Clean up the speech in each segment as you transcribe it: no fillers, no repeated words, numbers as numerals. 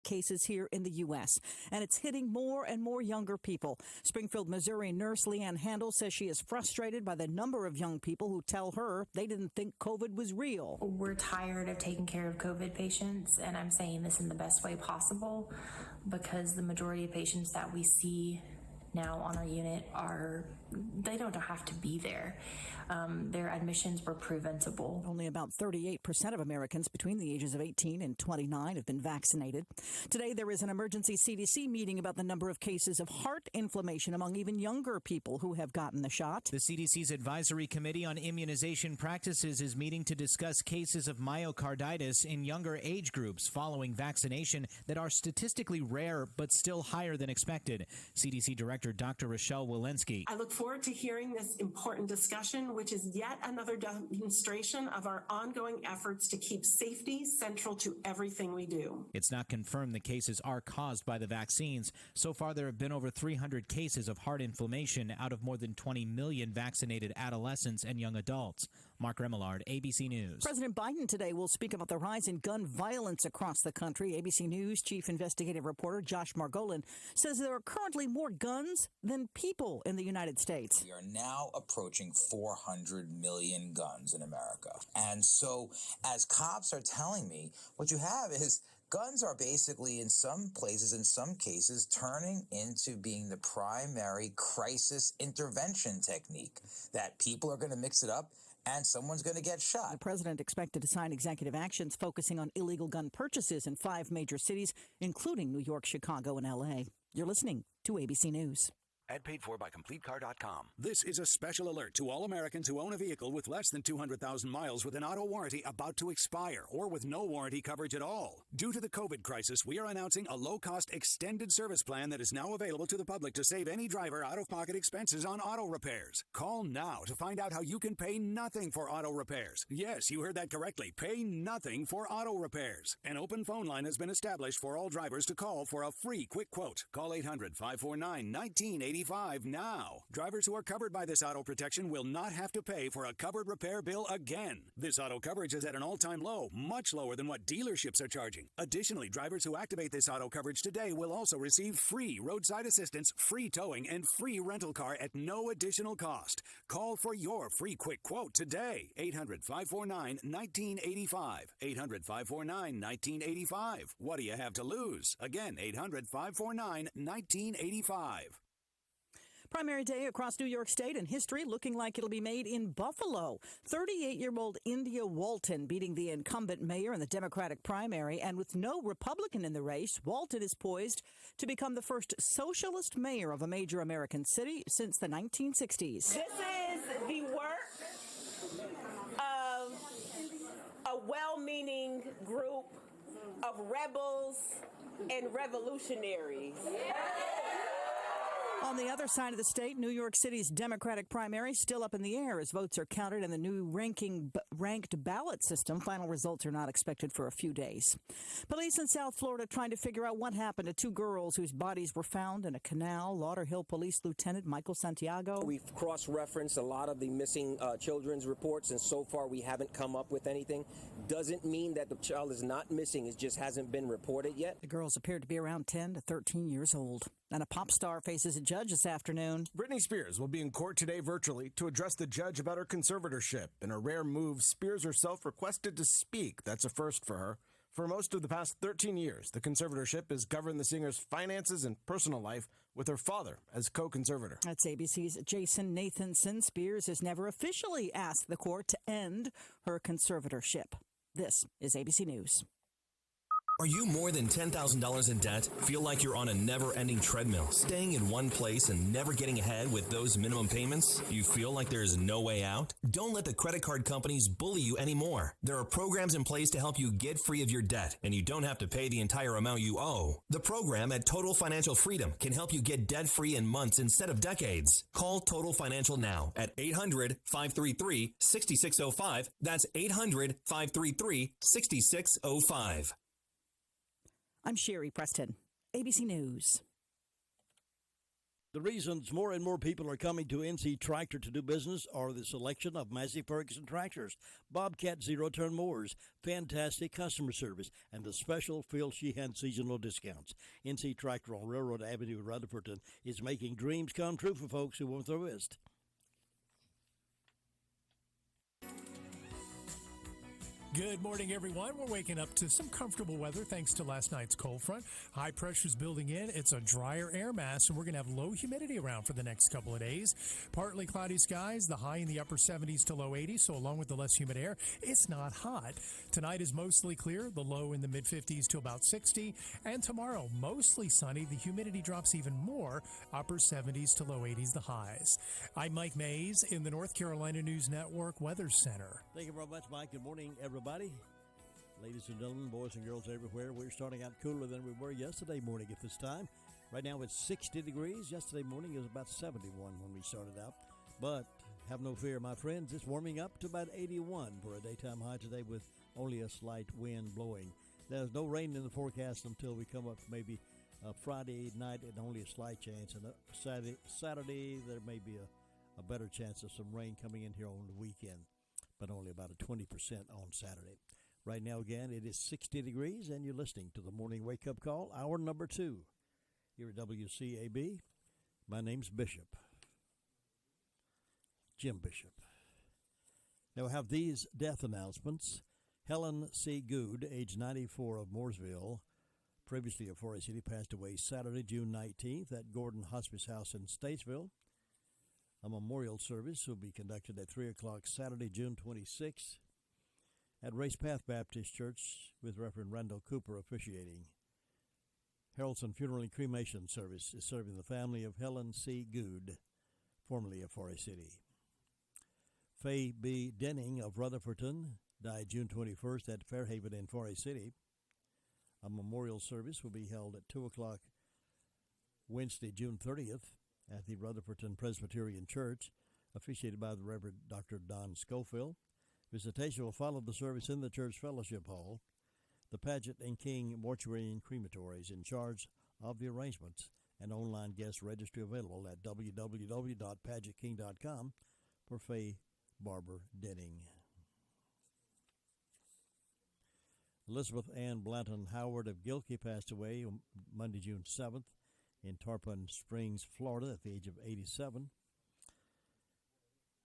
cases here in the U.S., and it's hitting more and more younger people. Springfield, Missouri nurse Leanne Handel says she is frustrated by the number of young people who tell her they didn't think COVID was real. We're tired of taking care of COVID patients, and I'm saying this in the best way possible, because the majority of patients that we see now on our unit they don't have to be there. Their admissions were preventable. Only about 38% of Americans between the ages of 18 and 29 have been vaccinated. Today, there is an emergency CDC meeting about the number of cases of heart inflammation among even younger people who have gotten the shot. The CDC's Advisory Committee on Immunization Practices is meeting to discuss cases of myocarditis in younger age groups following vaccination that are statistically rare but still higher than expected. CDC Director Dr. Rochelle Walensky. I look forward to hearing this important discussion, which is yet another demonstration of our ongoing efforts to keep safety central to everything we do. It's not confirmed the cases are caused by the vaccines. So far, there have been over 300 cases of heart inflammation out of more than 20 million vaccinated adolescents and young adults. Mark Remillard, ABC News. President Biden today will speak about the rise in gun violence across the country. ABC News chief investigative reporter Josh Margolin says there are currently more guns than people in the United States. We are now approaching 400 million guns in America. And so, as cops are telling me, what you have is guns are basically, in some places, in some cases, turning into being the primary crisis intervention technique, that people are going to mix it up and someone's going to get shot. The president expected to sign executive actions focusing on illegal gun purchases in 5 major cities, including New York, Chicago, and L.A. You're listening to ABC News. Ad paid for by CompleteCar.com. This is a special alert to all Americans who own a vehicle with less than 200,000 miles with an auto warranty about to expire or with no warranty coverage at all. Due to the COVID crisis, we are announcing a low-cost extended service plan that is now available to the public to save any driver out-of-pocket expenses on auto repairs. Call now to find out how you can pay nothing for auto repairs. Yes, you heard that correctly. Pay nothing for auto repairs. An open phone line has been established for all drivers to call for a free quick quote. Call 800-549-1980 now. Drivers who are covered by this auto protection will not have to pay for a covered repair bill again. This auto coverage is at an all-time low, much lower than what dealerships are charging. Additionally, drivers who activate this auto coverage today will also receive free roadside assistance, free towing, and free rental car at no additional cost. Call for your free quick quote today. 800-549-1985. 800-549-1985. What do you have to lose? Again, 800-549-1985. Primary day across New York State and history looking like it'll be made in Buffalo. 38-year-old India Walton beating the incumbent mayor in the Democratic primary. And with no Republican in the race, Walton is poised to become the first socialist mayor of a major American city since the 1960s. This is the work of a well-meaning group of rebels and revolutionaries. On the other side of the state, New York City's Democratic primary still up in the air as votes are counted in the new ranked ballot system. Final results are not expected for a few days. Police in South Florida trying to figure out what happened to 2 girls whose bodies were found in a canal. Lauderhill Police Lieutenant Michael Santiago. We've cross-referenced a lot of the missing children's reports, and so far we haven't come up with anything. Doesn't mean that the child is not missing. It just hasn't been reported yet. The girls appeared to be around 10 to 13 years old. And a pop star faces a judge this afternoon. Britney Spears will be in court today virtually to address the judge about her conservatorship. In a rare move, Spears herself requested to speak. That's a first for her. For most of the past 13 years, the conservatorship has governed the singer's finances and personal life with her father as co-conservator. That's ABC's Jason Nathanson. Spears has never officially asked the court to end her conservatorship. This is ABC News. Are you more than $10,000 in debt? Feel like you're on a never-ending treadmill, staying in one place and never getting ahead with those minimum payments? You feel like there's no way out? Don't let the credit card companies bully you anymore. There are programs in place to help you get free of your debt, and you don't have to pay the entire amount you owe. The program at Total Financial Freedom can help you get debt-free in months instead of decades. Call Total Financial now at 800-533-6605. That's 800-533-6605. I'm Sherry Preston, ABC News. The reasons more and more people are coming to NC Tractor to do business are the selection of Massey Ferguson tractors, Bobcat zero-turn mowers, fantastic customer service, and the special Phil Sheehan seasonal discounts. NC Tractor on Railroad Avenue in Rutherford is making dreams come true for folks who want the rest. Good morning, everyone. We're waking up to some comfortable weather thanks to last night's cold front. High pressure's building in. It's a drier air mass, and we're going to have low humidity around for the next couple of days. Partly cloudy skies, the high in the upper 70s to low 80s, so along with the less humid air, it's not hot. Tonight is mostly clear, the low in the mid-50s to about 60, and tomorrow, mostly sunny. The humidity drops even more, upper 70s to low 80s, the highs. I'm Mike Mays in the North Carolina News Network Weather Center. Thank you very much, Mike. Good morning, everybody. Ladies and gentlemen, boys and girls everywhere, we're starting out cooler than we were yesterday morning at this time. Right now it's 60 degrees. Yesterday morning it was about 71 when we started out. But have no fear, my friends, it's warming up to about 81 for a daytime high today with only a slight wind blowing. There's no rain in the forecast until we come up maybe Friday night, and only a slight chance. And Saturday there may be a better chance of some rain coming in here on the weekend, but only about a 20% on Saturday. Right now, again, it is 60 degrees, and you're listening to the Morning Wake Up Call, hour number 2, here at WCAB. My name's Bishop, Jim Bishop. Now, we have these death announcements. Helen C. Good, age 94, of Mooresville, previously of Forest City, passed away Saturday, June 19th at Gordon Hospice House in Statesville. A memorial service will be conducted at 3 o'clock Saturday, June 26th at Race Path Baptist Church with Reverend Randall Cooper officiating. Harrelson Funeral and Cremation Service is serving the family of Helen C. Good, formerly of Forest City. Faye B. Denning of Rutherfordton died June 21st at Fairhaven in Forest City. A memorial service will be held at 2 o'clock Wednesday, June 30th at the Rutherfordton Presbyterian Church, officiated by the Reverend Dr. Don Schofield. Visitation will follow the service in the church fellowship hall. The Paget and King Mortuary and Crematory is in charge of the arrangements, and online guest registry available at www.pagetking.com for Faye Barber Denning. Elizabeth Ann Blanton Howard of Gilkey passed away Monday, June 7th in Tarpon Springs, Florida, at the age of 87.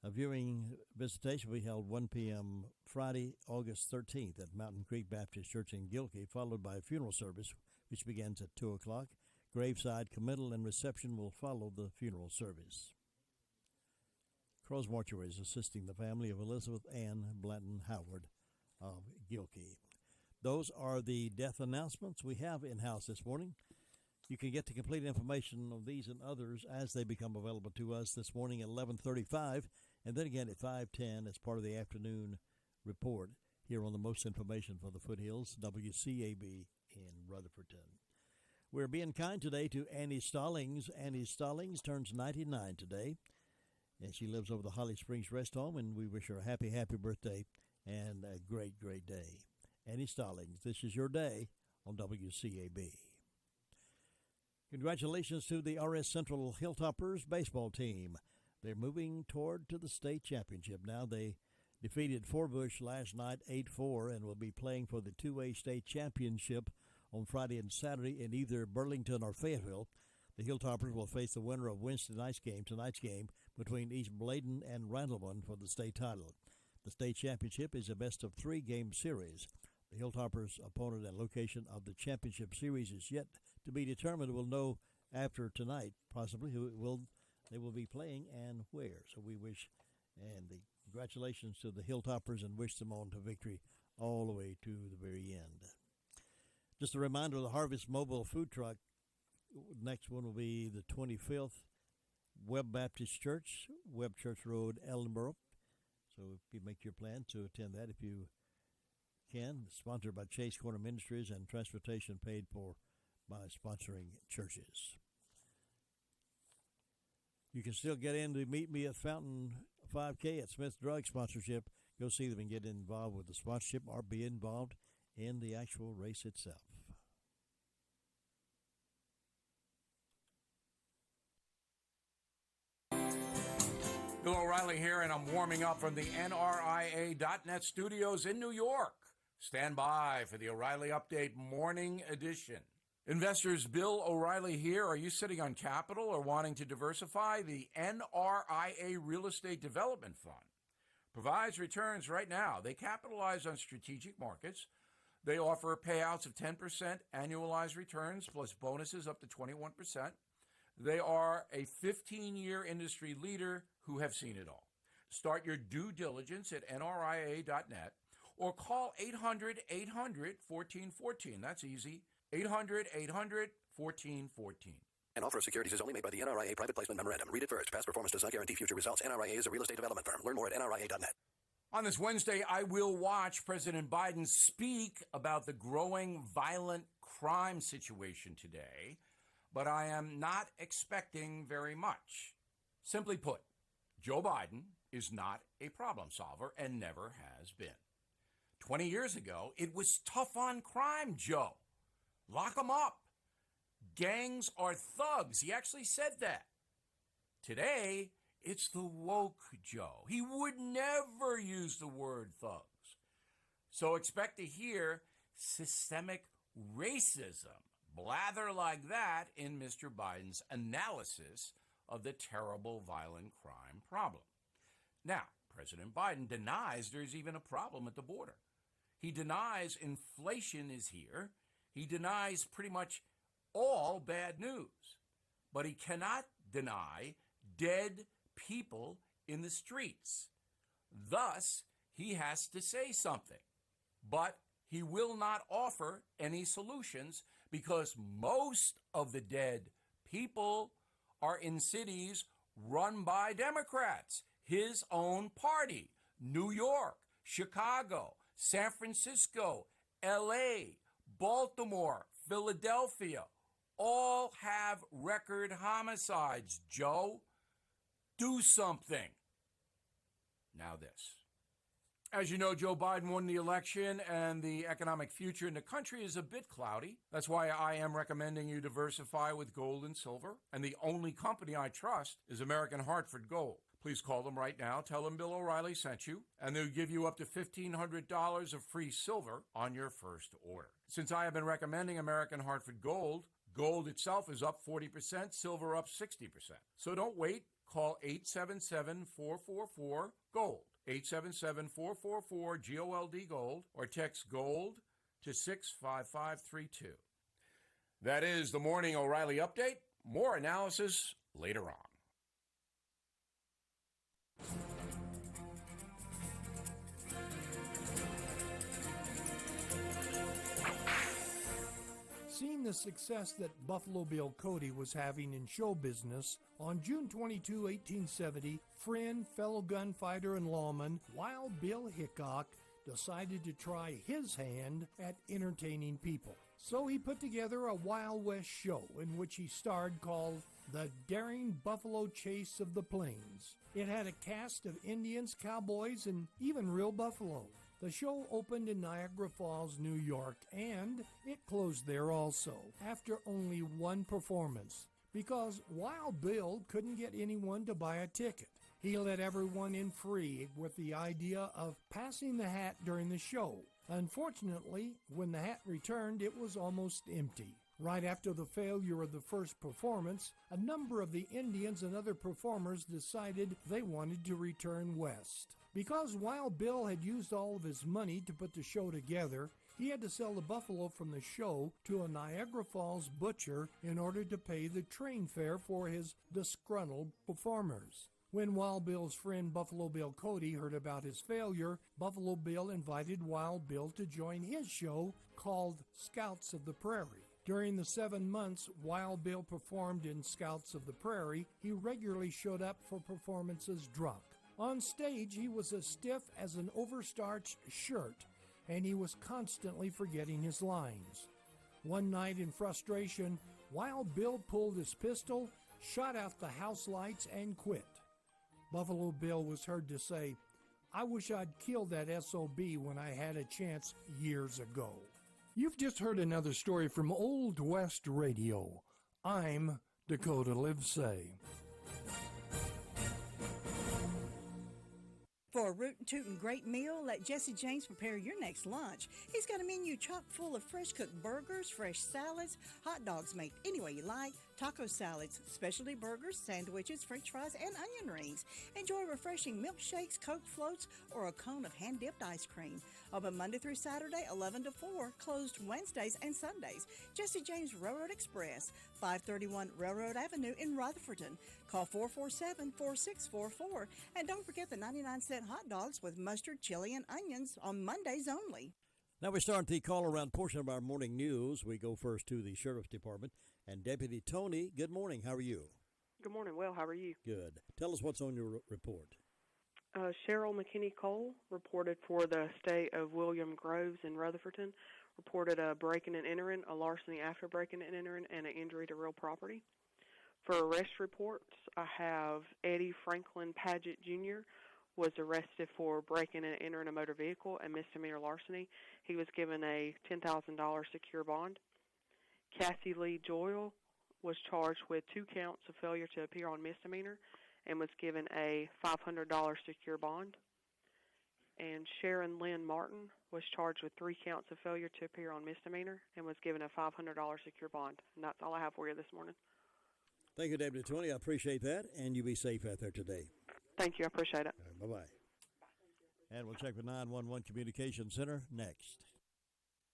A viewing visitation will be held 1 p.m. Friday, August 13th at Mountain Creek Baptist Church in Gilkey, followed by a funeral service, which begins at 2 o'clock. Graveside committal and reception will follow the funeral service. Crow's Mortuary is assisting the family of Elizabeth Ann Blanton Howard of Gilkey. Those are the death announcements we have in-house this morning. You can get the complete information on these and others as they become available to us this morning at 11:35, and then again at 5:10 as part of the afternoon report here on the most information for the Foothills, WCAB in Rutherfordton. We're being kind today to Annie Stallings. Annie Stallings turns 99 today, and she lives over the Holly Springs Rest Home, and we wish her a happy, happy birthday and a great, great day. Annie Stallings, this is your day on WCAB. Congratulations to the RS Central Hilltoppers baseball team. They're moving toward to the state championship now. They defeated Forbush last night 8-4 and will be playing for the 2A state championship on Friday and Saturday in either Burlington or Fayetteville. The Hilltoppers will face the winner of tonight's game between East Bladen and Randleman for the state title. The state championship is a best-of-3 game series. The Hilltoppers' opponent and location of the championship series is yet to be determined. We'll know after tonight, possibly, who they will be playing and where. So we wish, and the congratulations to the Hilltoppers, and wish them on to victory all the way to the very end. Just a reminder of the Harvest Mobile Food Truck. Next one will be the 25th, Webb Baptist Church, Webb Church Road, Ellenboro. So if you make your plan to attend that, if you can, sponsored by Chase Corner Ministries, and transportation paid for by sponsoring churches. You can still get in to meet me at Fountain 5K at Smith Drug sponsorship. Go see them and get involved with the sponsorship or be involved in the actual race itself. Bill O'Reilly here, and I'm warming up from the NRIA.net studios in New York. Stand by for the O'Reilly Update Morning Edition. Investors, Bill O'Reilly here. Are you sitting on capital or wanting to diversify? The NRIA Real Estate Development Fund provides returns right now. They capitalize on strategic markets. They offer payouts of 10% annualized returns plus bonuses up to 21%. They are a 15-year industry leader who have seen it all. Start your due diligence at nria.net or call 800-800-1414. That's easy. 800-800-1414. An offer of securities is only made by the NRIA Private Placement Memorandum. Read it first. Past performance does not guarantee future results. NRIA is a real estate development firm. Learn more at nria.net. On this Wednesday, I will watch President Biden speak about the growing violent crime situation today, but I am not expecting very much. Simply put, Joe Biden is not a problem solver and never has been. 20 years ago, it was tough on crime, Joe. Lock them up. Gangs are thugs. He actually said that. Today, it's the woke Joe. He would never use the word thugs. So expect to hear systemic racism blather like that in Mr. Biden's analysis of the terrible violent crime problem. Now, President Biden denies there's even a problem at the border. He denies inflation is here. He denies pretty much all bad news. But he cannot deny dead people in the streets. Thus, he has to say something. But he will not offer any solutions because most of the dead people are in cities run by Democrats, his own party. New York, Chicago, San Francisco, LA, Baltimore, Philadelphia, all have record homicides. Joe, do something. Now this. As you know, Joe Biden won the election, and the economic future in the country is a bit cloudy. That's why I am recommending you diversify with gold and silver. And the only company I trust is American Hartford Gold. Please call them right now. Tell them Bill O'Reilly sent you, and they'll give you up to $1,500 of free silver on your first order. Since I have been recommending American Hartford Gold, gold itself is up 40%, silver up 60%. So don't wait. Call 877-444-GOLD. 877-444-GOLD Gold, or text GOLD to 65532. That is the Morning O'Reilly Update. More analysis later on. Seeing the success that Buffalo Bill Cody was having in show business, on June 22, 1870, friend, fellow gunfighter, and lawman Wild Bill Hickok decided to try his hand at entertaining people. So he put together a Wild West show in which he starred called The Daring Buffalo Chase of the Plains. It had a cast of Indians, cowboys, and even real buffalo. The show opened in Niagara Falls, New York, and it closed there also, after only one performance, because Wild Bill couldn't get anyone to buy a ticket. He let everyone in free with the idea of passing the hat during the show. Unfortunately, when the hat returned, it was almost empty. Right after the failure of the first performance, a number of the Indians and other performers decided they wanted to return west. Because Wild Bill had used all of his money to put the show together, he had to sell the buffalo from the show to a Niagara Falls butcher in order to pay the train fare for his disgruntled performers. When Wild Bill's friend Buffalo Bill Cody heard about his failure, Buffalo Bill invited Wild Bill to join his show called Scouts of the Prairie. During the 7 months Wild Bill performed in Scouts of the Prairie, he regularly showed up for performances drunk. On stage, he was as stiff as an overstarched shirt, and he was constantly forgetting his lines. One night in frustration, Wild Bill pulled his pistol, shot out the house lights, and quit. Buffalo Bill was heard to say, "I wish I'd killed that SOB when I had a chance years ago." You've just heard another story from Old West Radio. I'm Dakota Livesay. For a rootin' tootin' great meal, let Jesse James prepare your next lunch. He's got a menu chock full of fresh cooked burgers, fresh salads, hot dogs made any way you like, taco salads, specialty burgers, sandwiches, french fries, and onion rings. Enjoy refreshing milkshakes, Coke floats, or a cone of hand-dipped ice cream. Open Monday through Saturday, 11 to 4, closed Wednesdays and Sundays. Jesse James Railroad Express, 531 Railroad Avenue in Rutherfordton. Call 447-4644. And don't forget the 99-cent hot dogs with mustard, chili, and onions on Mondays only. Now we start the call-around portion of our morning news. We go first to the Sheriff's Department. And Deputy Tony, good morning. How are you? Good morning. Well, how are you? Good. Tell us what's on your report. Cheryl McKinney-Cole reported for the state of William Groves in Rutherfordton, reported a breaking and entering, a larceny after breaking and entering, and an injury to real property. For arrest reports, I have Eddie Franklin Paget Jr. was arrested for breaking and entering a motor vehicle and misdemeanor larceny. He was given a $10,000 secure bond. Cassie Lee Joyle was charged with 2 counts of failure to appear on misdemeanor and was given a $500 secure bond. And Sharon Lynn Martin was charged with 3 counts of failure to appear on misdemeanor and was given a $500 secure bond. And that's all I have for you this morning. Thank you, Deputy Tony. I appreciate that, and you be safe out there today. Thank you. I appreciate it. Right, bye-bye. And we'll check the 911 Communication Center next.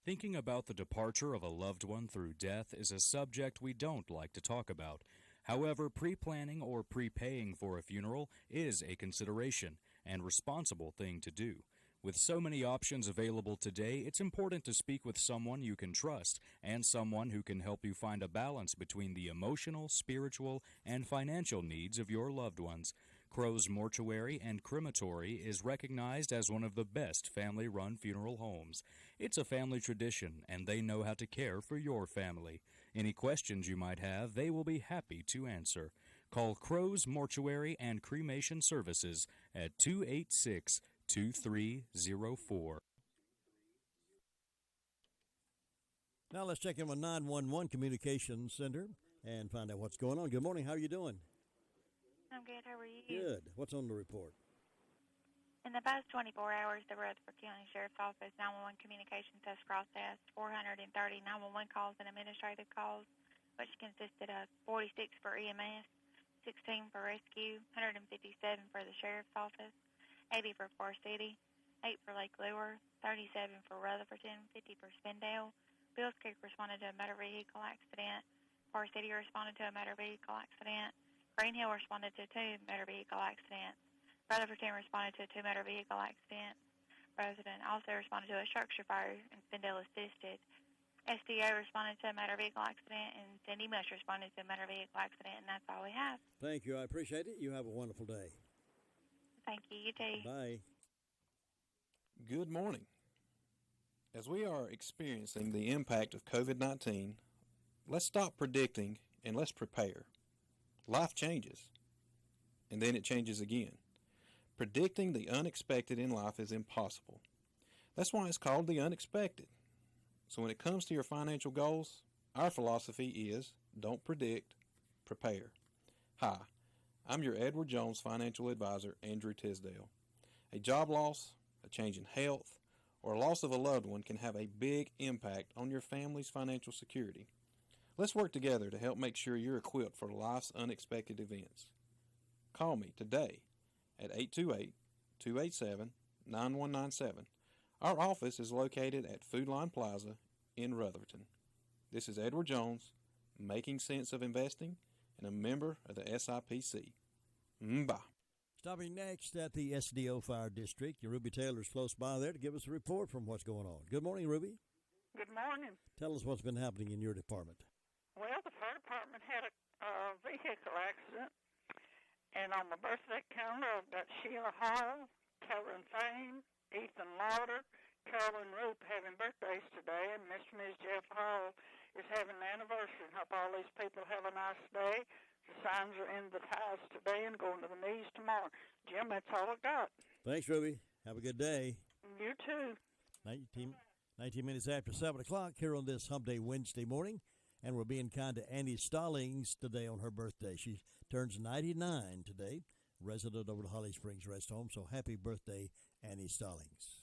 Thinking about the departure of a loved one through death is a subject we don't like to talk about. However, pre-planning or prepaying for a funeral is a consideration and responsible thing to do. With so many options available today, it's important to speak with someone you can trust and someone who can help you find a balance between the emotional, spiritual, and financial needs of your loved ones. Crow's Mortuary and Crematory is recognized as one of the best family-run funeral homes. It's a family tradition, and they know how to care for your family. Any questions you might have, they will be happy to answer. Call Crow's Mortuary and Cremation Services at 286-2304. Now let's check in with 911 Communications Center and find out what's going on. Good morning. How are you doing? I'm good. How are you? Good. What's on the report? In the past 24 hours, the Rutherford County Sheriff's Office 911 communications has processed 430 911 calls and administrative calls, which consisted of 46 for EMS, 16 for rescue, 157 for the Sheriff's Office, 80 for Forest City, 8 for Lake Lure, 37 for Rutherfordton, 50 for Spindale. Bills Creek responded to a motor vehicle accident. Forest City responded to a motor vehicle accident. Green Hill responded to 2 motor vehicle accidents. Rutherfordton responded to 2 motor vehicle accidents. Rutherfordton also responded to a structure fire, and Spindale assisted. SDO responded to a motor vehicle accident, and Cindy Mush responded to a motor vehicle accident, and that's all we have. Thank you. I appreciate it. You have a wonderful day. Thank you. You too. Bye. Good morning. As we are experiencing the impact of COVID-19, let's stop predicting and let's prepare. Life changes, and then it changes again. Predicting the unexpected in life is impossible. That's why it's called the unexpected. So when it comes to your financial goals, our philosophy is don't predict, prepare. Hi, I'm your Edward Jones financial advisor, Andrew Tisdale. A job loss, a change in health, or a loss of a loved one can have a big impact on your family's financial security. Let's work together to help make sure you're equipped for life's unexpected events. Call me today at 828-287-9197. Our office is located at Food Line Plaza in Rutherfordton. This is Edward Jones, making sense of investing, and a member of the SIPC. Bye. Stopping next at the SDO Fire District, Ruby Taylor's close by there to give us a report from what's going on. Good morning, Ruby. Good morning. Tell us what's been happening in your department. Well, the fire department had a vehicle accident, and on my birthday calendar, I've got Sheila Hall, Karen Fame, Ethan Lauder, Carolyn Roop having birthdays today, and Mr. and Ms. Jeff Hall is having an anniversary. Hope all these people have a nice day. The signs are in the ties today and going to the knees tomorrow. Jim, that's all I got. Thanks, Ruby. Have a good day. You too. 19 minutes after 7 o'clock here on this Hump Day Wednesday morning. And we're being kind to Annie Stallings today on her birthday. She turns 99 today. resident over at Holly Springs Rest Home. So happy birthday, Annie Stallings.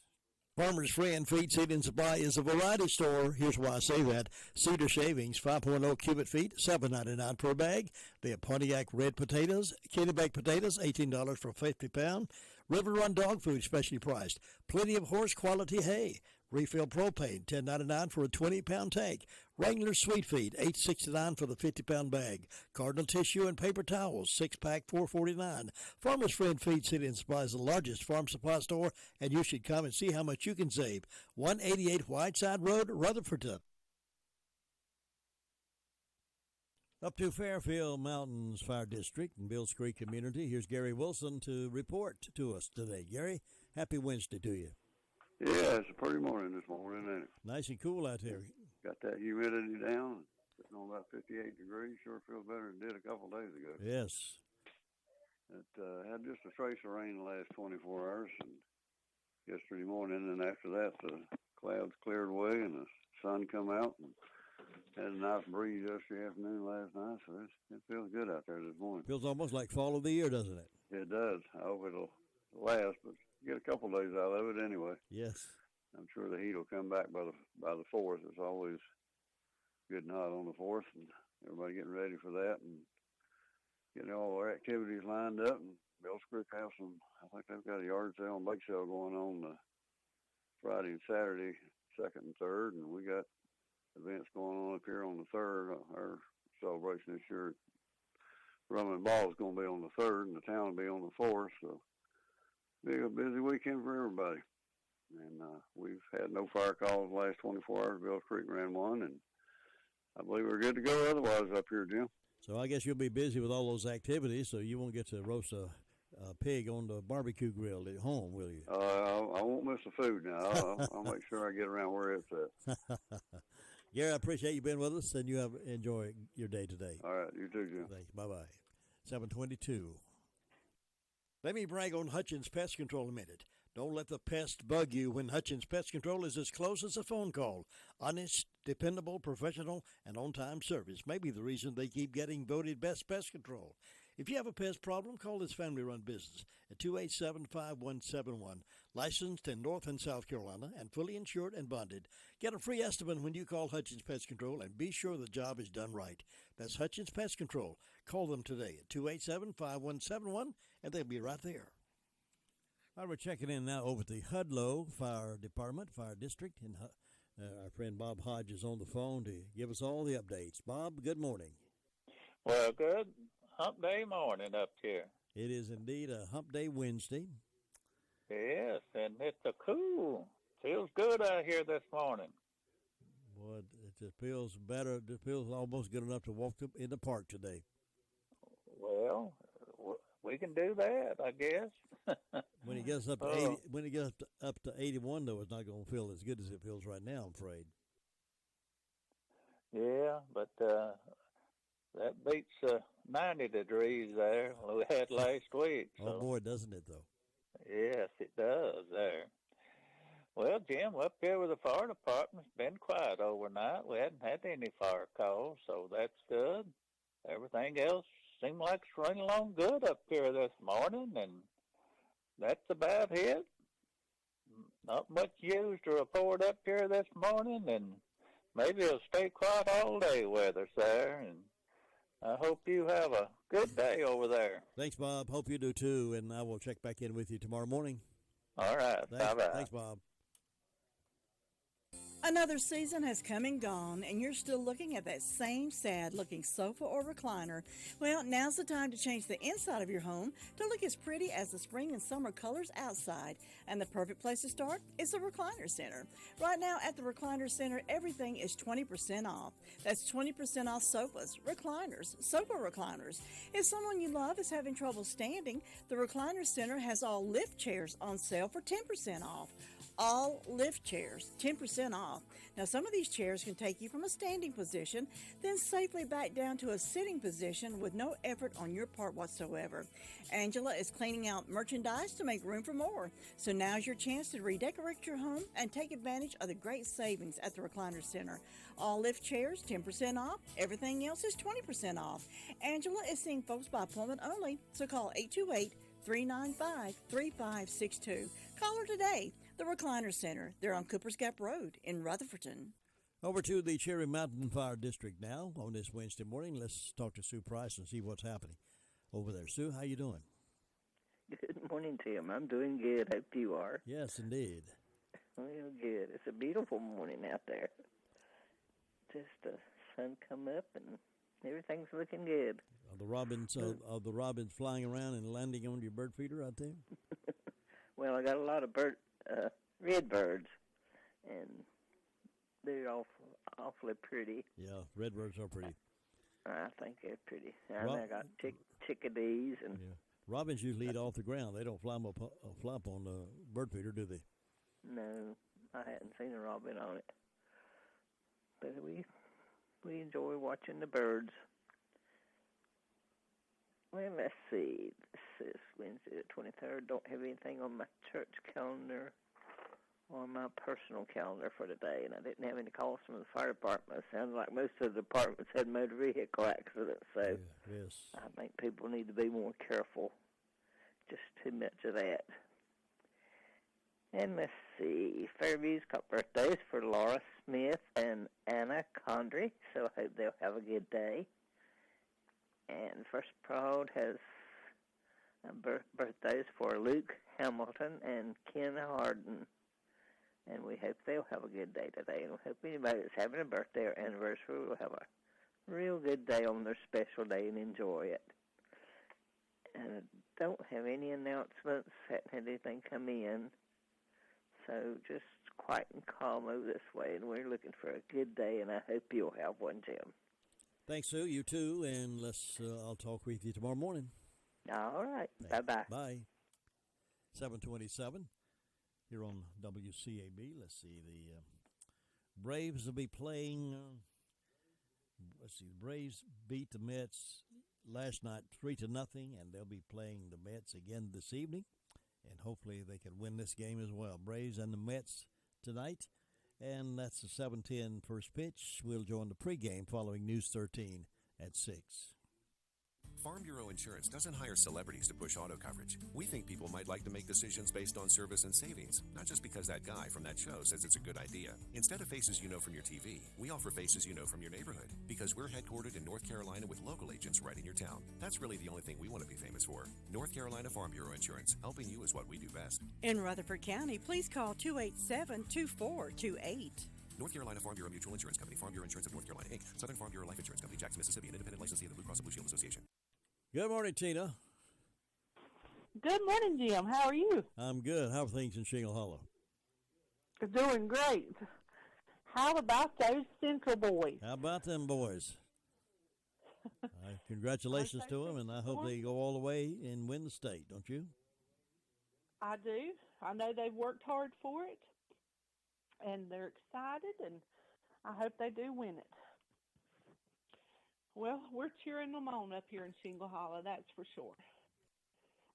Farmer's Friend Feed, Seed, and Supply is a variety store. Here's why I say that. Cedar shavings, 5.0 cubic feet, $7.99 per bag. They have Pontiac red potatoes, Kennebec potatoes, $18 for 50 pound. River Run dog food, specially priced. Plenty of horse quality hay. Refill propane, $10.99 for a 20-pound tank. Wrangler sweet feed, $8.69 for the 50-pound bag. Cardinal tissue and paper towels, 6-pack, $4.49. Farmer's Friend Feed, City and Supply is the largest farm supply store, and you should come and see how much you can save. 188 Whiteside Road, Rutherford. Up to Fairfield Mountains Fire District and Bills Creek community, here's Gary Wilson to report to us today. Gary, happy Wednesday to you. Yeah, it's a pretty morning this morning, ain't it? Nice and cool out there. Got that humidity down, sitting on about 58 degrees. Sure feels better than it did a couple of days ago. Yes. It had just a trace of rain the last 24 hours, and yesterday morning, and after that, the clouds cleared away and the sun come out, and had a nice breeze yesterday afternoon, last night, so it feels good out there this morning. Feels almost like fall of the year, doesn't it? It does. I hope it'll last, but get a couple of days out of it anyway. Yes. I'm sure the heat will come back by the 4th. It's always good and hot on the 4th, and everybody getting ready for that and getting all their activities lined up. And Bells Creek have I think they've got a yard sale and bake sale going on Friday and Saturday, 2nd and 3rd, and we got events going on up here on the 3rd. Our celebration this year, Rum and Ball is going to be on the 3rd, and the town will be on the 4th, so be a busy weekend for everybody. And we've had no fire calls the last 24 hours. Bells Creek ran one, and I believe we're good to go otherwise up here, Jim. So I guess you'll be busy with all those activities, so you won't get to roast a pig on the barbecue grill at home, will you? I won't miss the food now. I'll make sure I get around where it's at. Gary, I appreciate you being with us, and you enjoy your day today. All right, you too, Jim. Thanks. Bye-bye. 7:22. Let me brag on Hutchins Pest Control a minute. Don't let the pest bug you when Hutchins Pest Control is as close as a phone call. Honest, dependable, professional, and on-time service may be the reason they keep getting voted best pest control. If you have a pest problem, call this family-run business at 287-5171. Licensed in North and South Carolina and fully insured and bonded. Get a free estimate when you call Hutchins Pest Control and be sure the job is done right. That's Hutchins Pest Control. Call them today at 287-5171 and they'll be right there. All right, we're checking in now over at the Hudlow Fire Department, Fire District, and our friend Bob Hodge is on the phone to give us all the updates. Bob, good morning. Well, good hump day morning up here. It is indeed a hump day Wednesday. Yes, and it's a cool. Feels good out here this morning. Boy, it just feels better. It feels almost good enough to walk in the park today. Well, we can do that, I guess. When it gets up to 80, when it gets up to 81, though, it's not going to feel as good as it feels right now, I'm afraid. Yeah, but that beats 90 degrees there we had last week. So. Oh, boy, doesn't it, though? Yes, it does there. Well, Jim, up here with the fire department's been quiet overnight. We hadn't had any fire calls, so that's good. Everything else seemed like it's running along good up here this morning, and that's about it. Not much news to report up here this morning, and maybe it'll stay quiet all day weather, sir, and I hope you have a good day over there. Thanks, Bob. Hope you do, too, and I will check back in with you tomorrow morning. All right. Bye-bye. Thanks, Bob. Another season has come and gone, and you're still looking at that same sad-looking sofa or recliner. Well, now's the time to change the inside of your home to look as pretty as the spring and summer colors outside. And the perfect place to start is the Recliner Center. Right now at the Recliner Center, everything is 20% off. That's 20% off sofas, recliners, sofa recliners. If someone you love is having trouble standing, the Recliner Center has all lift chairs on sale for 10% off. All lift chairs, 10% off. Now, some of these chairs can take you from a standing position, then safely back down to a sitting position with no effort on your part whatsoever. Angela is cleaning out merchandise to make room for more. So now's your chance to redecorate your home and take advantage of the great savings at the Recliner Center. All lift chairs, 10% off. Everything else is 20% off. Angela is seeing folks by appointment only, so call 395-3562. Call her today. The Recliner Center. They're on Cooper's Gap Road in Rutherfordton. Over to the Cherry Mountain Fire District now on this Wednesday morning. Let's talk to Sue Price and see what's happening over there. Sue, how you doing? Good morning, Tim. I'm doing good. Hope you are. Yes, indeed. Well, good. It's a beautiful morning out there. Just the sun come up and everything's looking good. Are the robins flying around and landing on your bird feeder out there? Well, I got a lot of red birds, and they're awfully pretty. Yeah, red birds are pretty. I think they're pretty. And I got chickadees and. Yeah. Robins usually eat off the ground. They don't flop on the bird feeder, do they? No, I hadn't seen a robin on it. But we enjoy watching the birds. Well, let's see. This is Wednesday the 23rd. Don't have anything on my church calendar or my personal calendar for today, and I didn't have any calls from the fire department. It sounds like most of the departments had motor vehicle accidents, so yes. I think people need to be more careful. Just too much of that. And let's see, Fairview's got birthdays for Laura Smith and Anna Condry, so I hope they'll have a good day. And First Prod has birthdays for Luke Hamilton and Ken Harden. And we hope they'll have a good day today. And we hope anybody that's having a birthday or anniversary will have a real good day on their special day and enjoy it. And I don't have any announcements. Haven't had anything come in. So just quiet and calm over this way. And we're looking for a good day, and I hope you'll have one, Jim. Thanks, Sue. You too. And I'll talk with you tomorrow morning. All right. Bye-bye. Bye. 727 here on WCAB. Let's see. The Braves will be playing. The Braves beat the Mets last night 3-0, and they'll be playing the Mets again this evening. And hopefully they can win this game as well. Braves and the Mets tonight. And that's the 7:10 first pitch. We'll join the pregame following News 13 at 6. Farm Bureau Insurance doesn't hire celebrities to push auto coverage. We think people might like to make decisions based on service and savings, not just because that guy from that show says it's a good idea. Instead of faces you know from your TV, we offer faces you know from your neighborhood, because we're headquartered in North Carolina with local agents right in your town. That's really the only thing we want to be famous for. North Carolina Farm Bureau Insurance. Helping you is what we do best. In Rutherford County, please call 287-2428. North Carolina Farm Bureau Mutual Insurance Company, Farm Bureau Insurance of North Carolina, Inc., Southern Farm Bureau Life Insurance Company, Jackson, Mississippi, an independent licensee of the Blue Cross and Blue Shield Association. Good morning, Tina. Good morning, Jim. How are you? I'm good. How are things in Shingle Hollow? Doing great. How about those Central boys? How about them boys? Congratulations to them, and I hope they go all the way and win the state, don't you? I do. I know they've worked hard for it, and they're excited, and I hope they do win it. Well, we're cheering them on up here in Shingle Hollow, that's for sure.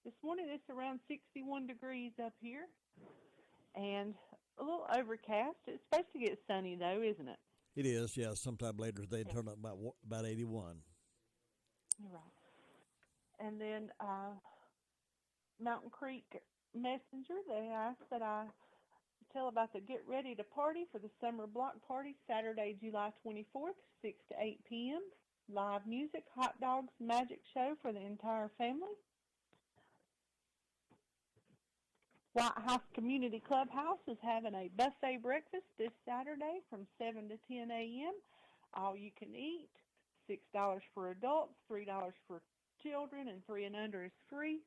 This morning it's around 61 degrees up here and a little overcast. It's supposed to get sunny, though, isn't it? It is, yeah. Sometime later they turn up about 81. Right. And then Mountain Creek Messenger, they asked that I tell about the Get Ready to Party for the Summer Block Party, Saturday, July 24th, 6 to 8 p.m., live music, hot dogs, magic show for the entire family. White House Community Clubhouse is having a buffet breakfast this Saturday from 7 to 10 a.m. All you can eat, $6 for adults, $3 for children, and 3 and under is free.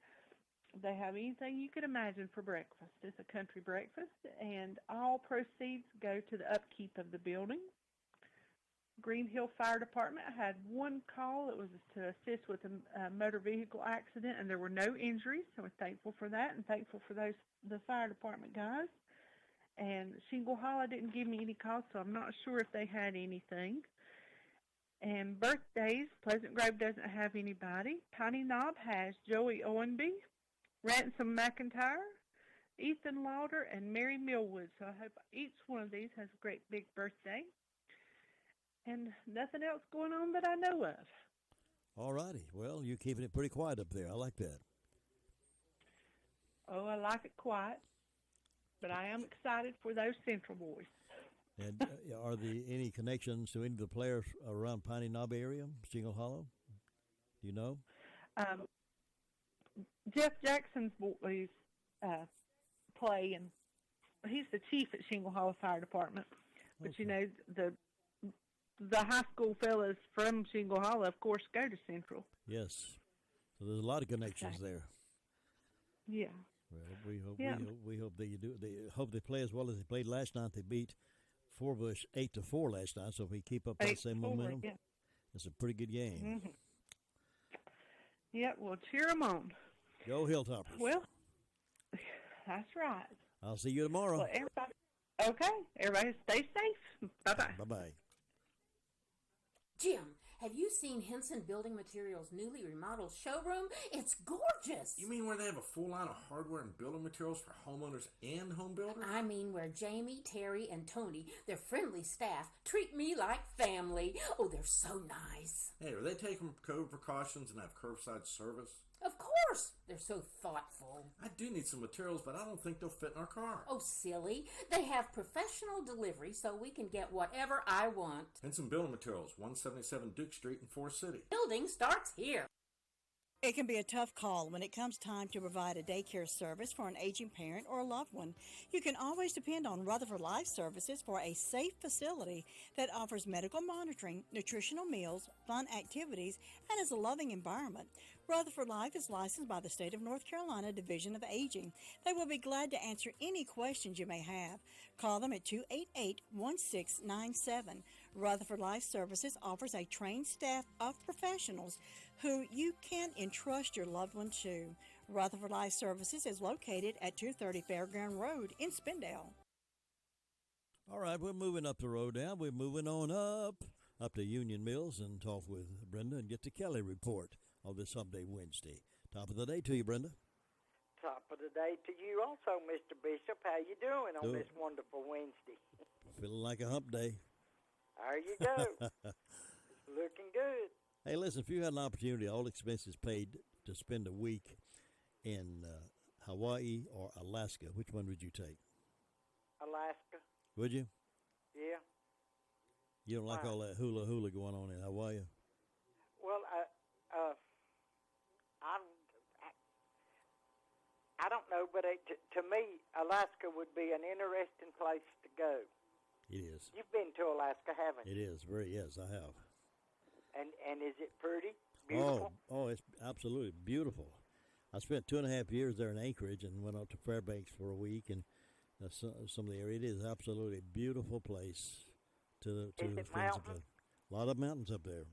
They have anything you could imagine for breakfast. It's a country breakfast, and all proceeds go to the upkeep of the building. Green Hill Fire Department had one call. It was to assist with a motor vehicle accident, and there were no injuries, so we're thankful for that and thankful for the fire department guys. And Shingle Hollow didn't give me any calls, so I'm not sure if they had anything. And birthdays, Pleasant Grove doesn't have anybody. Tiny Knob has Joey Owenby, Ransom McIntyre, Ethan Lauder, and Mary Millwood. So I hope each one of these has a great big birthday. And nothing else going on that I know of. All righty. Well, you're keeping it pretty quiet up there. I like that. Oh, I like it quiet, but I am excited for those Central boys. And are there any connections to any of the players around Piney Knob area, Shingle Hollow? Do you know? Jeff Jackson's boys play, and he's the chief at Shingle Hollow Fire Department. But Okay. you know, the high school fellas from Shingle Hollow, of course, go to Central. Yes. So there's a lot of connections there. Yeah. Well, we hope they do. They hope they play as well as they played last night. They beat Forbush 8-4 last night. So if we keep up that same momentum, it's a pretty good game. Mm-hmm. Yeah, well, cheer them on. Go Hilltoppers. Well, that's right. I'll see you tomorrow. Well, everybody stay safe. Bye-bye. Bye-bye. Jim, have you seen Henson Building Materials' newly remodeled showroom? It's gorgeous. You mean where they have a full line of hardware and building materials for homeowners and home builders? I mean where Jamie, Terry, and Tony, their friendly staff, treat me like family. Oh, they're so nice. Hey, are they taking COVID precautions and have curbside service? Of course. They're so thoughtful. I do need some materials, but I don't think they'll fit in our car. Oh, silly. They have professional delivery so we can get whatever I want. Henson Building Materials, 177 Duke Street in Forest City. Building starts here. It can be a tough call when it comes time to provide a daycare service for an aging parent or a loved one. You can always depend on Rutherford Life Services for a safe facility that offers medical monitoring, nutritional meals, fun activities, and is a loving environment. Rutherford Life is licensed by the State of North Carolina Division of Aging. They will be glad to answer any questions you may have. Call them at 288-1697. Rutherford Life Services offers a trained staff of professionals who you can entrust your loved one to. Rutherford Life Services is located at 230 Fairground Road in Spindale. All right, we're moving up the road now. We're moving on up to Union Mills and talk with Brenda and get the Kelly report on this Hump Day Wednesday. Top of the day to you, Brenda. Top of the day to you also, Mr. Bishop. How you doing on this wonderful Wednesday? Feeling like a hump day. There you go. Looking good. Hey, listen, if you had an opportunity, all expenses paid, to spend a week in Hawaii or Alaska, which one would you take? Alaska. Would you? Yeah. You don't like all that hula going on in Hawaii? Well, I don't know, but to me, Alaska would be an interesting place to go. It is. You've been to Alaska, haven't you? It is. Yes, I have. And is it pretty? Beautiful? Oh, it's absolutely beautiful. I spent 2.5 years there in Anchorage and went out to Fairbanks for a week and some of the area. It is absolutely a beautiful place to is it friends up there. A lot of mountains up there.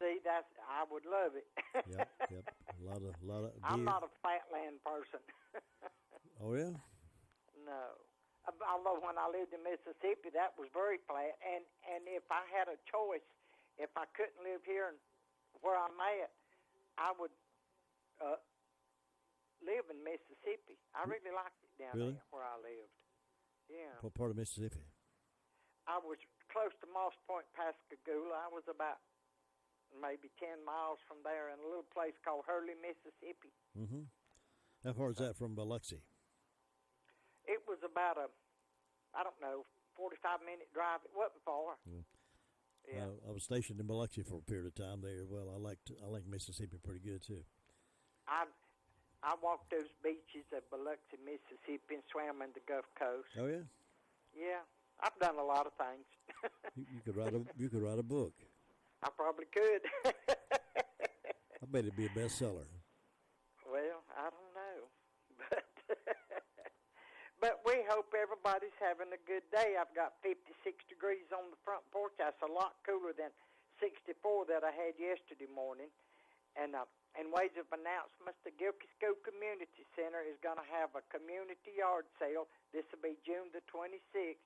See, I would love it. Yep. A lot of deer. I'm not a flatland person. Oh yeah. No. Although when I lived in Mississippi, that was very flat. And if I had a choice, if I couldn't live here and where I'm at, I would live in Mississippi. I really liked it down there where I lived. Yeah. What part of Mississippi? I was close to Moss Point, Pascagoula. I was about maybe 10 miles from there in a little place called Hurley, Mississippi. Mm-hmm. How far is that from Biloxi? It was about a, 45-minute drive. It wasn't far. Yeah. I was stationed in Biloxi for a period of time there. Well, I like Mississippi pretty good too. I walked those beaches of Biloxi, Mississippi, and swam in the Gulf Coast. Oh yeah. Yeah, I've done a lot of things. You could write a book. I probably could. I bet it'd be a bestseller. Well, I don't know, but we hope everybody's having a good day. I've got 56 degrees on the front porch. That's a lot cooler than 64 that I had yesterday morning. And in ways of announcements, the Gilkey Community Center is going to have a community yard sale. This will be June the 26th.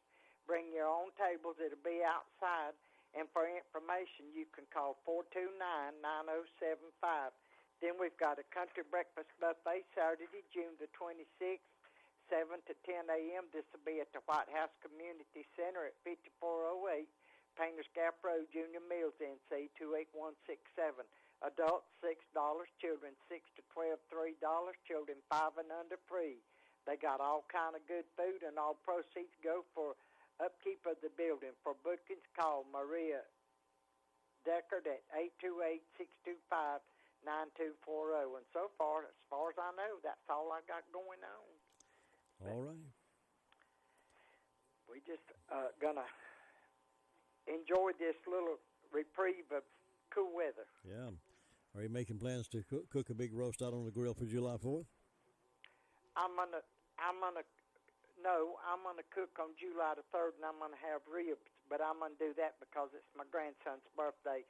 Bring your own tables. It'll be outside. And for information, you can call 429-9075. Then we've got a country breakfast buffet Saturday, June the 26th, 7 to 10 a.m. This will be at the White House Community Center at 5408 Painters Gap Road, Junior Mills, NC 28167. Adults $6, children 6 to 12 $3, children 5 and under free. They got all kind of good food, and all proceeds go for upkeep of the building. For bookings, call Maria Deckard at 828-625-9240. And so far as I know, that's all I got going on. All right. We just gonna enjoy this little reprieve of cool weather. Yeah. Are you making plans to cook a big roast out on the grill for July 4th? I'm gonna cook on July the 3rd, and I'm gonna have ribs. But I'm gonna do that because it's my grandson's birthday,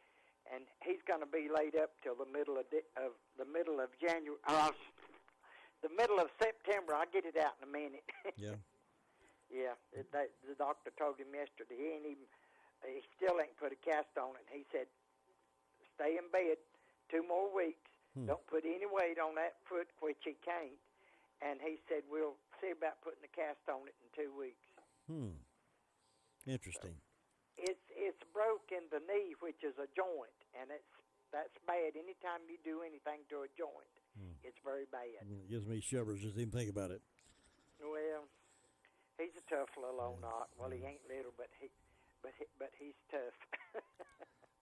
and he's gonna be laid up till the middle of January. The middle of September. I'll get it out in a minute. Yeah. Yeah. The doctor told him yesterday he still ain't put a cast on it. He said, stay in bed 2 more weeks. Don't put any weight on that foot, which he can't. And he said, we'll see about putting a cast on it in 2 weeks. Interesting. It's broke in the knee, which is a joint, and that's bad. Anytime you do anything to a joint, it's very bad. It gives me shivers just even think about it. Well, he's a tough little old knot. Well, he ain't little, but he's tough.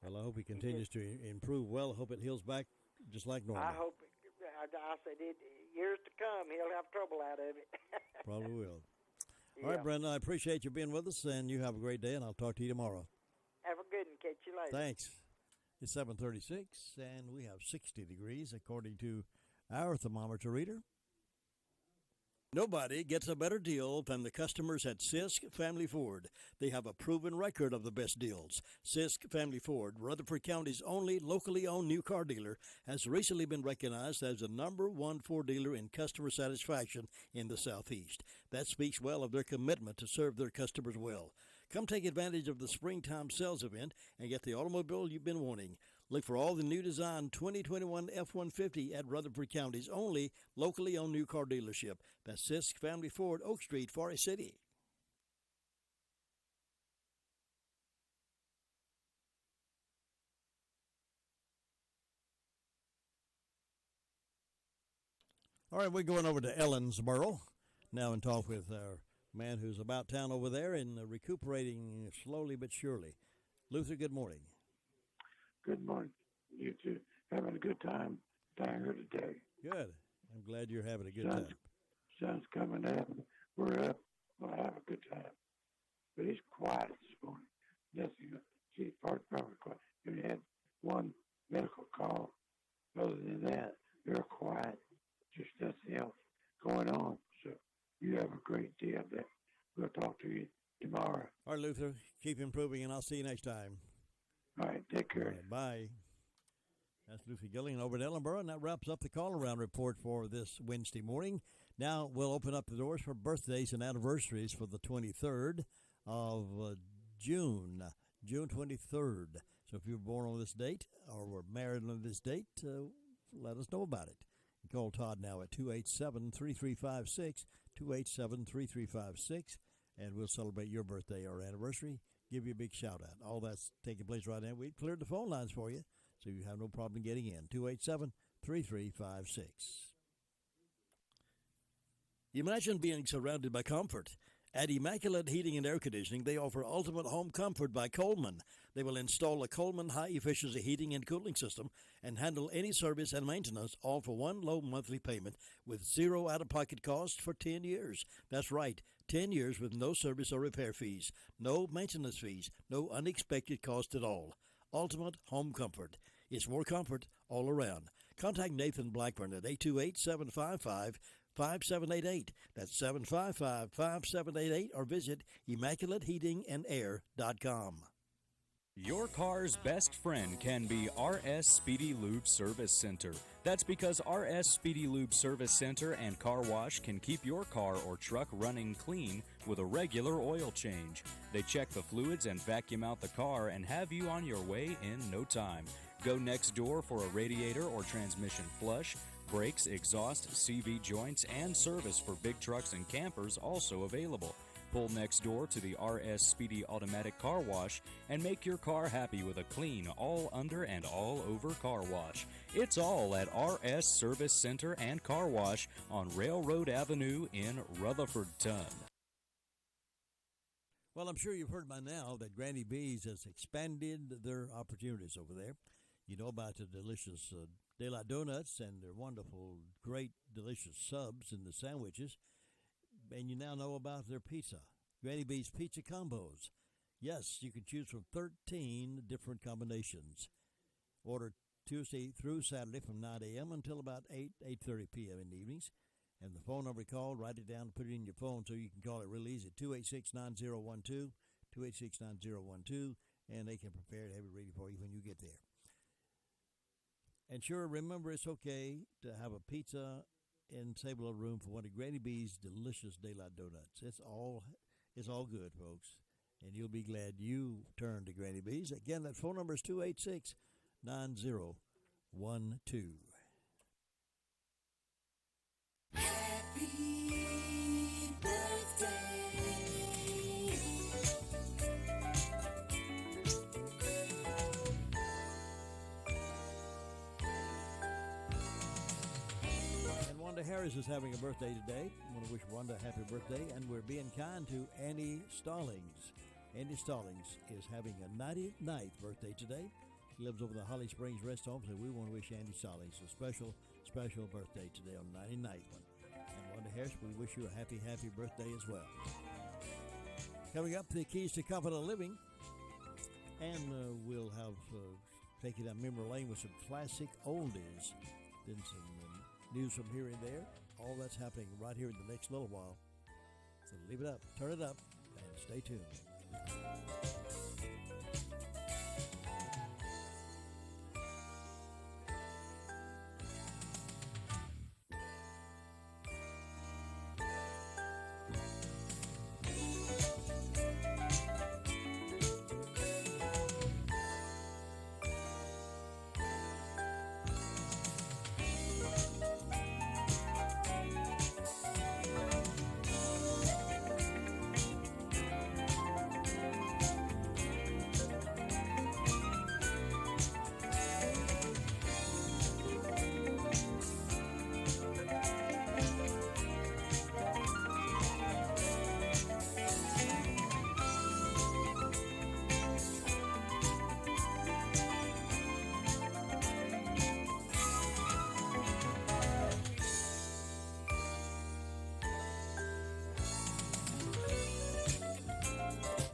Well, I hope he continues to improve well. I hope it heals back just like normal. I hope. I said, years to come, he'll have trouble out of it. Probably will. Yeah. All right, Brenda, I appreciate you being with us, and you have a great day, and I'll talk to you tomorrow. Have a good one. Catch you later. Thanks. It's 7:36, and we have 60 degrees, according to our thermometer reader. Nobody gets a better deal than the customers at Sisk Family Ford. They have a proven record of the best deals. Sisk Family Ford, Rutherford County's only locally owned new car dealer, has recently been recognized as the #1 Ford dealer in customer satisfaction in the Southeast. That speaks well of their commitment to serve their customers well. Come take advantage of the springtime sales event and get the automobile you've been wanting. Look for all the new design 2021 F-150 at Rutherford County's only locally owned new car dealership. That's Sisk Family Ford, Oak Street, Forest City. All right, we're going over to Ellensboro now and talk with our man who's about town over there and recuperating slowly but surely. Luther, good morning. Good morning. You two having a good time down here today? Good. I'm glad you're having a good time. Sun's coming up. We're up. We'll have a good time. But it's quiet this morning. Nothing. See, part's probably quiet. We had one medical call. Other than that, they're quiet. Just nothing else going on. So you have a great day up there. We'll talk to you tomorrow. All right, Luther. Keep improving, and I'll see you next time. All right, take care. Right, bye. That's Luther Gilligan over at Ellenboro, and that wraps up the call-around report for this Wednesday morning. Now we'll open up the doors for birthdays and anniversaries for the 23rd of June, June 23rd. So if you were born on this date or were married on this date, let us know about it. You call Todd now at 287-3356, 287-3356, and we'll celebrate your birthday or anniversary. Give you a big shout out. All that's taking place right now. We've cleared the phone lines for you, so you have no problem getting in. 287-3356. Imagine being surrounded by comfort. At Immaculate Heating and Air Conditioning, they offer ultimate home comfort by Coleman. They will install a Coleman high-efficiency heating and cooling system and handle any service and maintenance, all for one low monthly payment with zero out-of-pocket cost for 10 years. That's right, 10 years with no service or repair fees, no maintenance fees, no unexpected cost at all. Ultimate home comfort. It's more comfort all around. Contact Nathan Blackburn at 828-755-5788. That's 755-5788, or visit ImmaculateHeatingandAir.com. Your car's best friend can be RS Speedy Lube Service Center. That's because RS Speedy Lube Service Center and Car Wash can keep your car or truck running clean with a regular oil change. They check the fluids and vacuum out the car and have you on your way in no time. Go next door for a radiator or transmission flush, brakes, exhaust, CV joints, and service for big trucks and campers also available. Pull next door to the RS Speedy Automatic Car Wash and make your car happy with a clean, all under and all over car wash. It's all at RS Service Center and Car Wash on Railroad Avenue in Rutherfordton. Well, I'm sure you've heard by now that Granny B's has expanded their opportunities over there. You know about the delicious Daylight Donuts and their wonderful, great, delicious subs in the sandwiches. And you now know about their pizza, Granny B's Pizza Combos. Yes, you can choose from 13 different combinations. Order Tuesday through Saturday from 9 a.m. until about 8:30 p.m. in the evenings. And the phone number called, write it down, put it in your phone so you can call it real easy, 286-9012, 286-9012, and they can prepare to have it ready for you when you get there. And sure, remember it's okay to have a pizza in table of room for one of Granny B's delicious Daylight Donuts. It's all good, folks, and you'll be glad you turned to Granny B's. Again, that phone number is 286-9012. Happy birthday. And Wanda Harris is having a birthday today. I want to wish Wanda a happy birthday, and we're being kind to Annie Stallings. Annie Stallings is having a 99th birthday today. She lives over the Holly Springs Rest Home, so we want to wish Annie Stallings a special birthday today on the 99th one. And Wanda Harris, we wish you a happy birthday as well. Coming up, the keys to confident living, and we'll have take you down memory lane with some classic oldies, then some news from here and there. All that's happening right here in the next little while. So leave it up, turn it up, and stay tuned.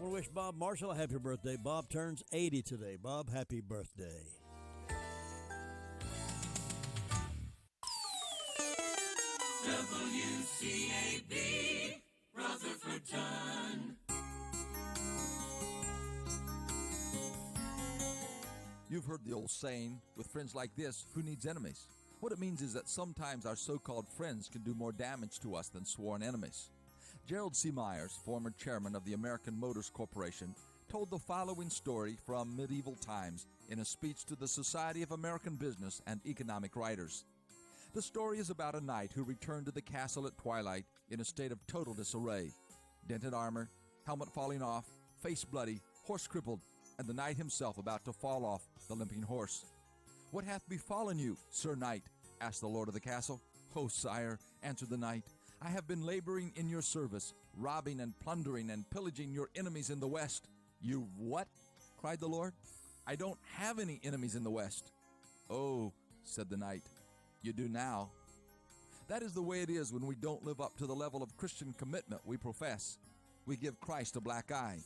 Want to wish Bob Marshall a happy birthday. Bob turns 80 today. Bob, happy birthday. WCAB Rutherfordton. You've heard the old saying, with friends like this, who needs enemies? What it means is that sometimes our so-called friends can do more damage to us than sworn enemies. Gerald C. Myers, former chairman of the American Motors Corporation, told the following story from medieval times in a speech to the Society of American Business and Economic Writers. The story is about a knight who returned to the castle at twilight in a state of total disarray. Dented armor, helmet falling off, face bloody, horse crippled, and the knight himself about to fall off the limping horse. "What hath befallen you, Sir Knight?" asked the lord of the castle. "Oh, sire," answered the knight, "I have been laboring in your service, robbing and plundering and pillaging your enemies in the West." "You what?" cried the lord. "I don't have any enemies in the West." "Oh," said the knight, "you do now." That is the way it is when we don't live up to the level of Christian commitment we profess. We give Christ a black eye.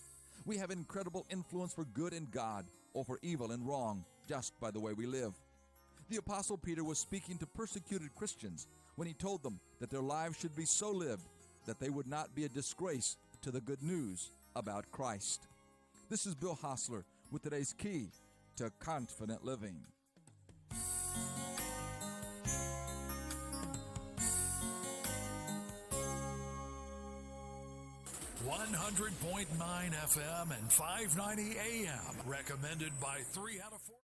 We have incredible influence for good in God or for evil and wrong just by the way we live. The Apostle Peter was speaking to persecuted Christians when he told them that their lives should be so lived that they would not be a disgrace to the good news about Christ. This is Bill Hostler with today's key to confident living. 100.9 FM and 590 AM. Recommended by 3 out of 4.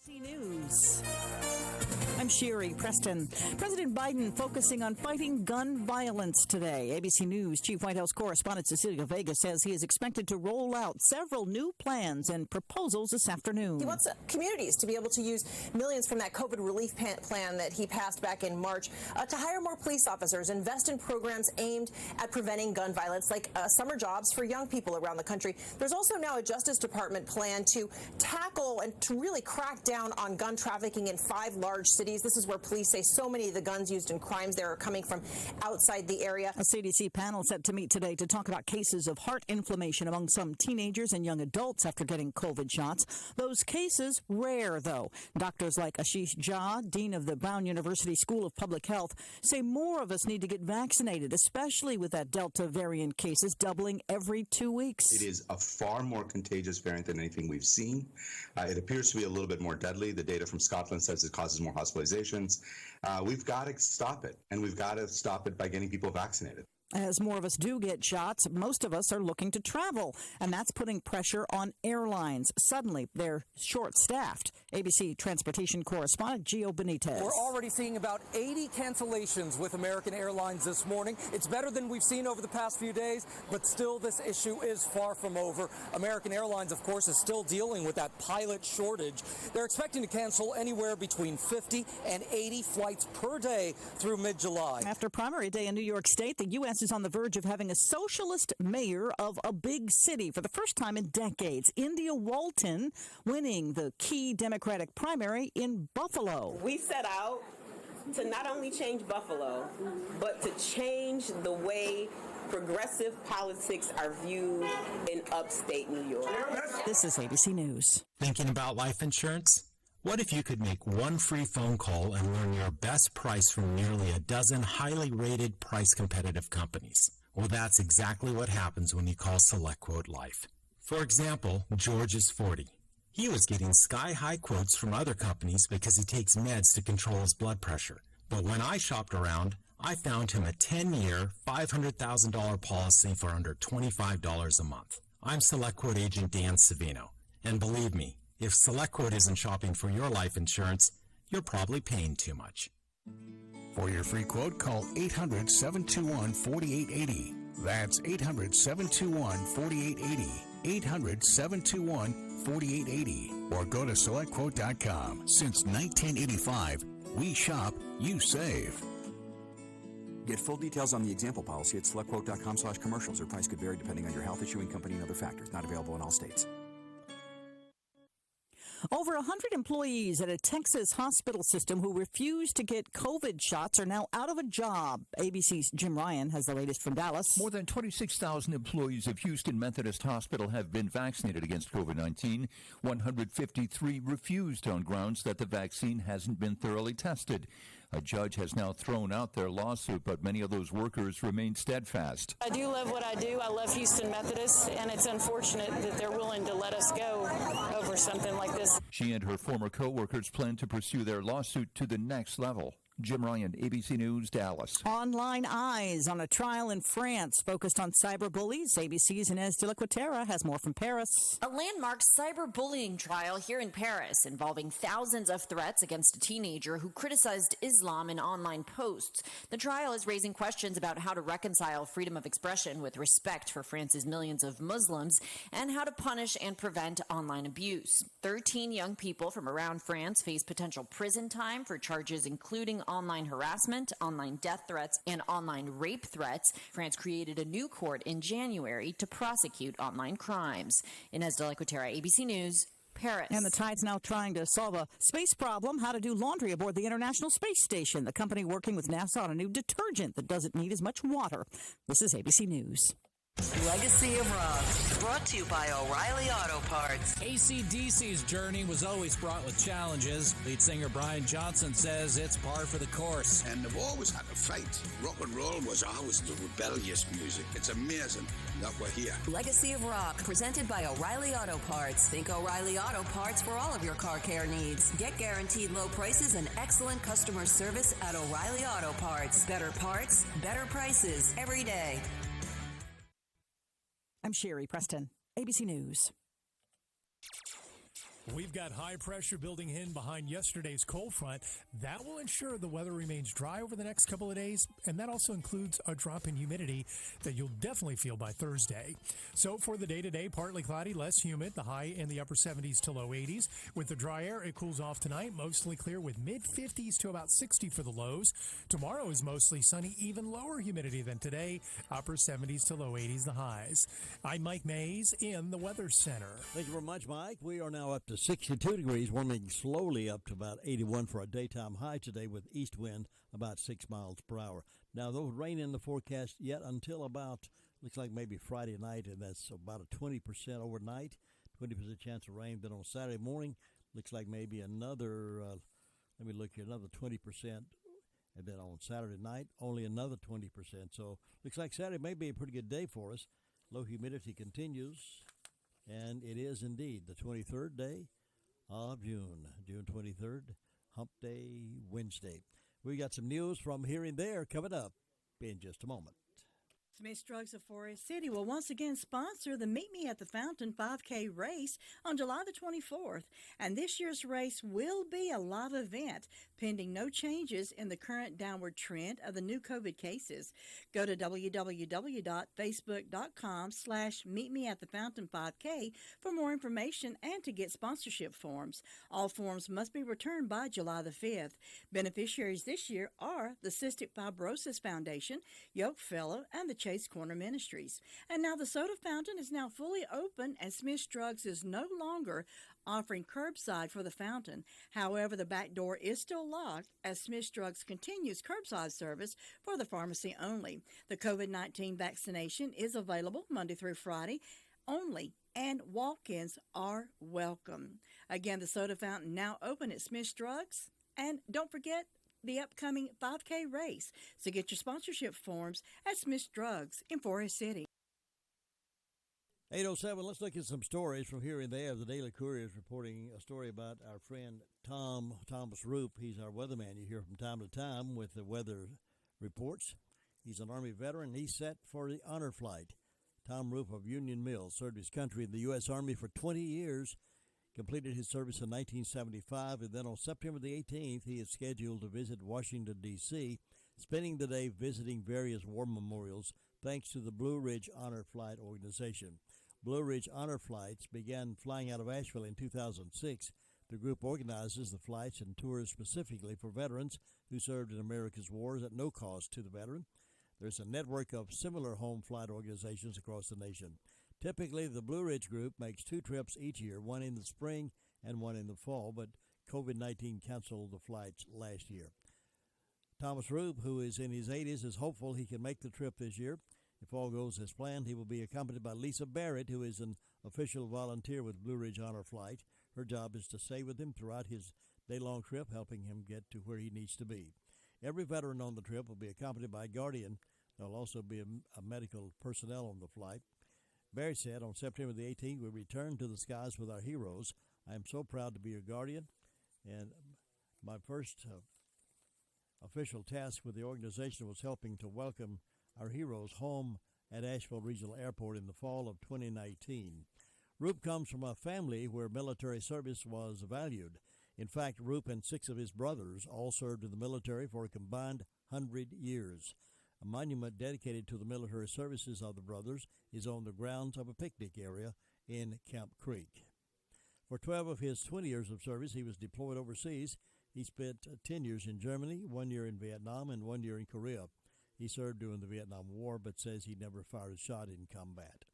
News. I'm Sherry Preston. President Biden focusing on fighting gun violence today. ABC News Chief White House correspondent Cecilia Vega says he is expected to roll out several new plans and proposals this afternoon. He wants communities to be able to use millions from that COVID relief plan that he passed back in March to hire more police officers, invest in programs aimed at preventing gun violence, like summer jobs for young people around the country. There's also now a Justice Department plan to tackle and to really crack down on gun trafficking in 5 large cities. This is where police say so many of the guns used in crimes there are coming from outside the area. A CDC panel set to meet today to talk about cases of heart inflammation among some teenagers and young adults after getting COVID shots. Those cases rare, though. Doctors like Ashish Jha, dean of the Brown University School of Public Health, say more of us need to get vaccinated, especially with that Delta variant cases doubling every 2 weeks. It is a far more contagious variant than anything we've seen. It appears to be a little bit more deadly. The data from Scotland says it causes more hospitalizations. We've got to stop it, and we've got to stop it by getting people vaccinated. As more of us do get shots, most of us are looking to travel, and that's putting pressure on airlines. Suddenly, they're short-staffed. ABC transportation correspondent Gio Benitez. We're already seeing about 80 cancellations with American Airlines this morning. It's better than we've seen over the past few days, but still this issue is far from over. American Airlines, of course, is still dealing with that pilot shortage. They're expecting to cancel anywhere between 50 and 80 flights per day through mid-July. After primary day in New York State, the U.S. is on the verge of having a socialist mayor of a big city for the first time in decades. India Walton winning the key Democratic primary in Buffalo. We set out to not only change Buffalo, but to change the way progressive politics are viewed in upstate New York. This is ABC News. Thinking about life insurance? What if you could make one free phone call and learn your best price from nearly a dozen highly rated price competitive companies? Well, that's exactly what happens when you call SelectQuote Life. For example, George is 40. He was getting sky-high quotes from other companies because he takes meds to control his blood pressure. But when I shopped around, I found him a 10-year, $500,000 policy for under $25 a month. I'm SelectQuote agent Dan Savino, and believe me, if SelectQuote isn't shopping for your life insurance, you're probably paying too much. For your free quote, call 800-721-4880. That's 800-721-4880. 800-721-4880. Or go to SelectQuote.com. Since 1985, we shop, you save. Get full details on the example policy at SelectQuote.com/commercials. Their price could vary depending on your health, issuing company, and other factors. Not available in all states. Over 100 employees at a Texas hospital system who refused to get COVID shots are now out of a job. ABC's Jim Ryan has the latest from Dallas. More than 26,000 employees of Houston Methodist Hospital have been vaccinated against COVID-19. 153 refused on grounds that the vaccine hasn't been thoroughly tested. A judge has now thrown out their lawsuit, but many of those workers remain steadfast. I do love what I do. I love Houston Methodist, and it's unfortunate that they're willing to let us go over something like this. She and her former co-workers plan to pursue their lawsuit to the next level. Jim Ryan, ABC News, Dallas. Online eyes on a trial in France focused on cyberbullies. ABC's Inez de la Cuetara has more from Paris. A landmark cyberbullying trial here in Paris involving thousands of threats against a teenager who criticized Islam in online posts. The trial is raising questions about how to reconcile freedom of expression with respect for France's millions of Muslims and how to punish and prevent online abuse. 13 young people from around France face potential prison time for charges including online harassment, online death threats, and online rape threats. France created a new court in January to prosecute online crimes. Inez de la Cuetara, ABC News, Paris. And the Tide's now trying to solve a space problem, how to do laundry aboard the International Space Station. The company working with NASA on a new detergent that doesn't need as much water. This is ABC News. Legacy of Rock, brought to you by O'Reilly Auto Parts. AC/DC's journey was always fraught with challenges. Lead singer Brian Johnson says it's par for the course. And they've always had to fight. Rock and roll was always the rebellious music. It's amazing that we're here. Legacy of Rock, presented by O'Reilly Auto Parts. Think O'Reilly Auto Parts for all of your car care needs. Get guaranteed low prices and excellent customer service at O'Reilly Auto Parts. Better parts, better prices every day. I'm Sherry Preston, ABC News. We've got high pressure building in behind yesterday's cold front. That will ensure the weather remains dry over the next couple of days, and that also includes a drop in humidity that you'll definitely feel by Thursday. So for the day today, partly cloudy, less humid, the high in the upper 70s to low 80s. With the dry air, it cools off tonight, mostly clear with mid 50s to about 60 for the lows. Tomorrow is mostly sunny, even lower humidity than today, upper 70s to low 80s the highs. I'm Mike Mays in the Weather Center. Thank you very much, Mike. We are now up to 62 degrees, warming slowly up to about 81 for a daytime high today with east wind about 6 miles per hour. Now, there'll rain in the forecast yet until about, looks like maybe Friday night, and that's about a 20% overnight, 20% chance of rain. Then on Saturday morning, looks like maybe another, let me look here, another 20%. And then on Saturday night, only another 20%. So looks like Saturday may be a pretty good day for us. Low humidity continues. And it is indeed the 23rd day of June, June 23rd, Hump Day, Wednesday. We got some news from here and there coming up in just a moment. Smith's Drugs of Forest City will once again sponsor the Meet Me at the Fountain 5K race on July the 24th. And this year's race will be a live event, pending no changes in the current downward trend of the new COVID cases. Go to www.facebook.com/meetmeatthefountain5k for more information and to get sponsorship forms. All forms must be returned by July the 5th. Beneficiaries this year are the Cystic Fibrosis Foundation, Yoke Fellow, and the Chase Corner Ministries. And now the soda fountain is now fully open, and Smith's Drugs is no longer offering curbside for the fountain. However, the back door is still locked as Smith's Drugs continues curbside service for the pharmacy only. The COVID-19 vaccination is available Monday through Friday only, and walk-ins are welcome. Again, the soda fountain now open at Smith's Drugs. And don't forget the upcoming 5K race. So get your sponsorship forms at Smith's Drugs in Forest City. 8:07, let's look at some stories from here and there. The Daily Courier is reporting a story about our friend Thomas Roop. He's our weatherman you hear from time to time with the weather reports. He's an Army veteran. He's set for the honor flight. Tom Roop of Union Mills served his country in the U.S. Army for 20 years, completed his service in 1975, and then on September the 18th, he is scheduled to visit Washington, D.C., spending the day visiting various war memorials thanks to the Blue Ridge Honor Flight Organization. Blue Ridge Honor Flights began flying out of Asheville in 2006. The group organizes the flights and tours specifically for veterans who served in America's wars at no cost to the veteran. There's a network of similar home flight organizations across the nation. Typically, the Blue Ridge Group makes 2 trips each year, one in the spring and one in the fall, but COVID-19 canceled the flights last year. Thomas Roop, who is in his 80s, is hopeful he can make the trip this year. If all goes as planned, he will be accompanied by Lisa Barrett, who is an official volunteer with Blue Ridge Honor Flight. Her job is to stay with him throughout his day-long trip, helping him get to where he needs to be. Every veteran on the trip will be accompanied by a guardian. There will also be a medical personnel on the flight. Barry said, on September the 18th, we return to the skies with our heroes. I am so proud to be your guardian. And my first official task with the organization was helping to welcome our heroes home at Asheville Regional Airport in the fall of 2019. Roop comes from a family where military service was valued. In fact, Roop and 6 of his brothers all served in the military for a combined 100 years. A monument dedicated to the military services of the brothers is on the grounds of a picnic area in Camp Creek. For 12 of his 20 years of service, he was deployed overseas. He spent 10 years in Germany, 1 year in Vietnam, and 1 year in Korea. He served during the Vietnam War, but says he never fired a shot in combat.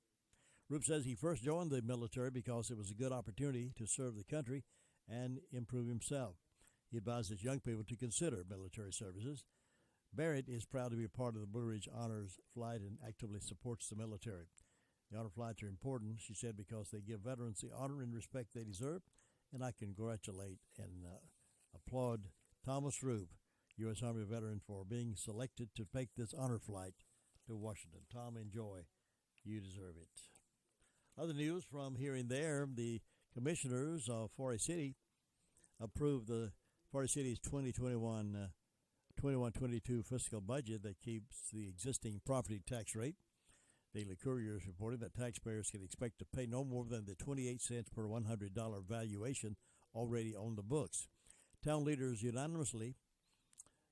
Roop says he first joined the military because it was a good opportunity to serve the country and improve himself. He advises young people to consider military services. Barrett is proud to be a part of the Blue Ridge Honors Flight and actively supports the military. The honor flights are important, she said, because they give veterans the honor and respect they deserve, and I congratulate and applaud Thomas Roop, U.S. Army veteran, for being selected to take this honor flight to Washington. Tom, enjoy. You deserve it. Other news from here and there, the commissioners of Forest City approved the Forest City's 2021-22 fiscal budget that keeps the existing property tax rate. Daily Courier is reporting that taxpayers can expect to pay no more than the 28 cents per $100 valuation already on the books. Town leaders unanimously,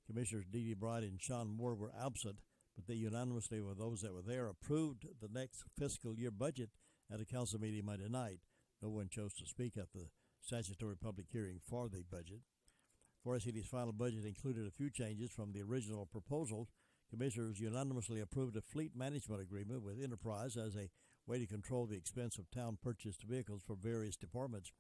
Commissioners Dee Dee Bright and Sean Moore were absent, but they unanimously, with those that were there, approved the next fiscal year budget at a council meeting Monday night. No one chose to speak at the statutory public hearing for the budget. Forest City's final budget included a few changes from the original proposal. Commissioners unanimously approved a fleet management agreement with Enterprise as a way to control the expense of town-purchased vehicles for various departments.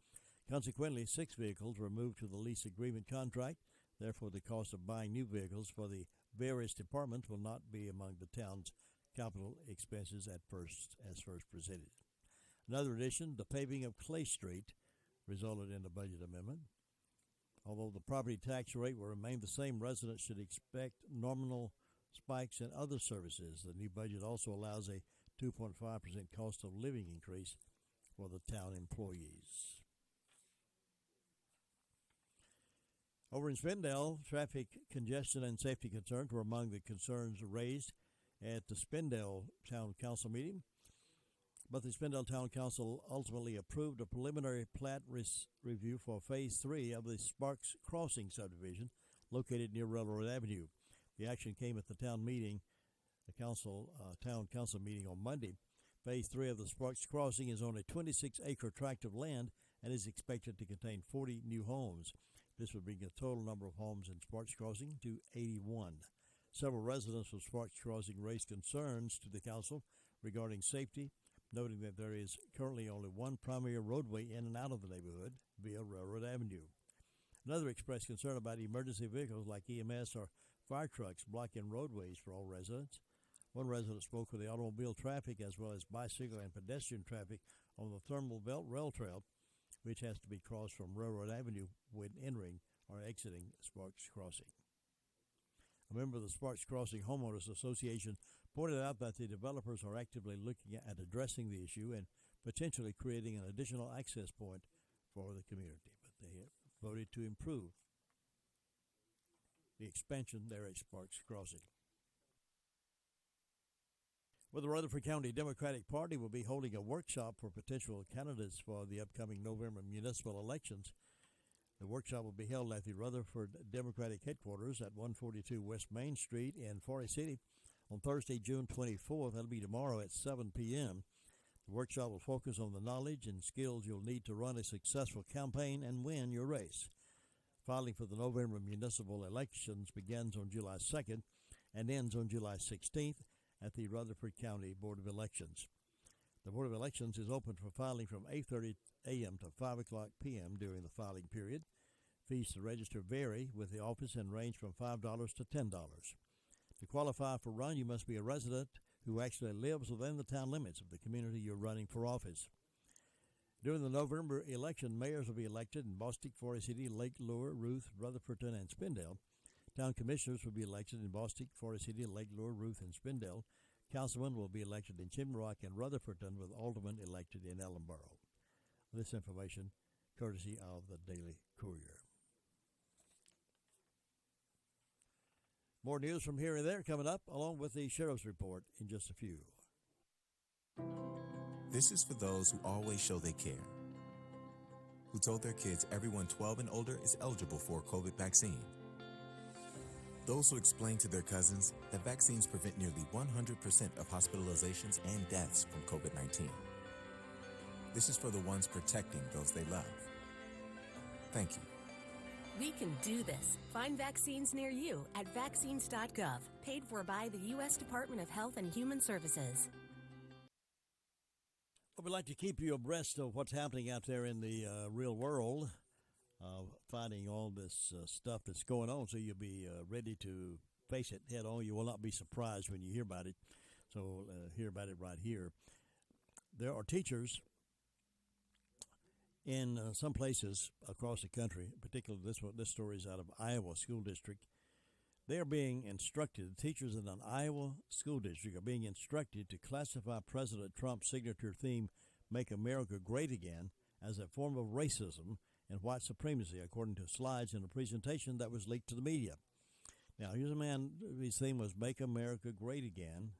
Consequently, 6 vehicles were moved to the lease agreement contract. Therefore, the cost of buying new vehicles for the various departments will not be among the town's capital expenses as first presented. Another addition, the paving of Clay Street, resulted in the budget amendment. Although the property tax rate will remain the same, residents should expect nominal spikes in other services. The new budget also allows a 2.5% cost of living increase for the town employees. Over in Spindale, traffic congestion and safety concerns were among the concerns raised at the Spindale Town Council meeting. But the Spindale Town Council ultimately approved a preliminary plat review for Phase 3 of the Sparks Crossing subdivision located near Railroad Avenue. The action came at the town meeting, town council meeting on Monday. Phase 3 of the Sparks Crossing is on a 26-acre tract of land and is expected to contain 40 new homes. This would bring the total number of homes in Sparks Crossing to 81. Several residents of Sparks Crossing raised concerns to the council regarding safety, noting that there is currently only one primary roadway in and out of the neighborhood via Railroad Avenue. Another expressed concern about emergency vehicles like EMS or fire trucks blocking roadways for all residents. One resident spoke with the automobile traffic as well as bicycle and pedestrian traffic on the Thermal Belt Rail Trail, which has to be crossed from Railroad Avenue when entering or exiting Sparks Crossing. A member of the Sparks Crossing Homeowners Association pointed out that the developers are actively looking at addressing the issue and potentially creating an additional access point for the community. But they voted to improve the expansion there at Sparks Crossing. Well, the Rutherford County Democratic Party will be holding a workshop for potential candidates for the upcoming November municipal elections. The workshop will be held at the Rutherford Democratic Headquarters at 142 West Main Street in Forest City on Thursday, June 24th. That'll be tomorrow at 7 p.m. The workshop will focus on the knowledge and skills you'll need to run a successful campaign and win your race. Filing for the November municipal elections begins on July 2nd and ends on July 16th at the Rutherford County Board of Elections. The Board of Elections is open for filing from 8:30 a.m. to 5 o'clock p.m. during the filing period. Fees to register vary with the office and range from $5 to $10. To qualify for run, you must be a resident who actually lives within the town limits of the community you're running for office. During the November election, mayors will be elected in Bostic, Forest City, Lake Lure, Ruth, Rutherfordton, and Spindale. Town commissioners will be elected in Bostic, Forest City, Lake Lure, Ruth, and Spindale. Councilmen will be elected in Chimney Rock and Rutherfordton, with aldermen elected in Ellenboro. This information courtesy of the Daily Courier. More news from here and there coming up, along with the Sheriff's Report in just a few. This is for those who always show they care, who told their kids everyone 12 and older is eligible for a COVID vaccine. Those who explain to their cousins that vaccines prevent nearly 100% of hospitalizations and deaths from COVID-19. This is for the ones protecting those they love. Thank you. We can do this. Find vaccines near you at vaccines.gov, paid for by the U.S. Department of Health and Human Services. Well, we'd like to keep you abreast of what's happening out there in the real world, finding all this stuff that's going on, so you'll be ready to face it head on. You will not be surprised when you hear about it. So hear about it right here. There are teachers in some places across the country, particularly this story is out of Iowa School District. They are being instructed, teachers in an Iowa school district are being instructed to classify President Trump's signature theme, Make America Great Again, as a form of racism and white supremacy, according to slides in a presentation that was leaked to the media. Now, here's a man, his theme was Make America Great Again,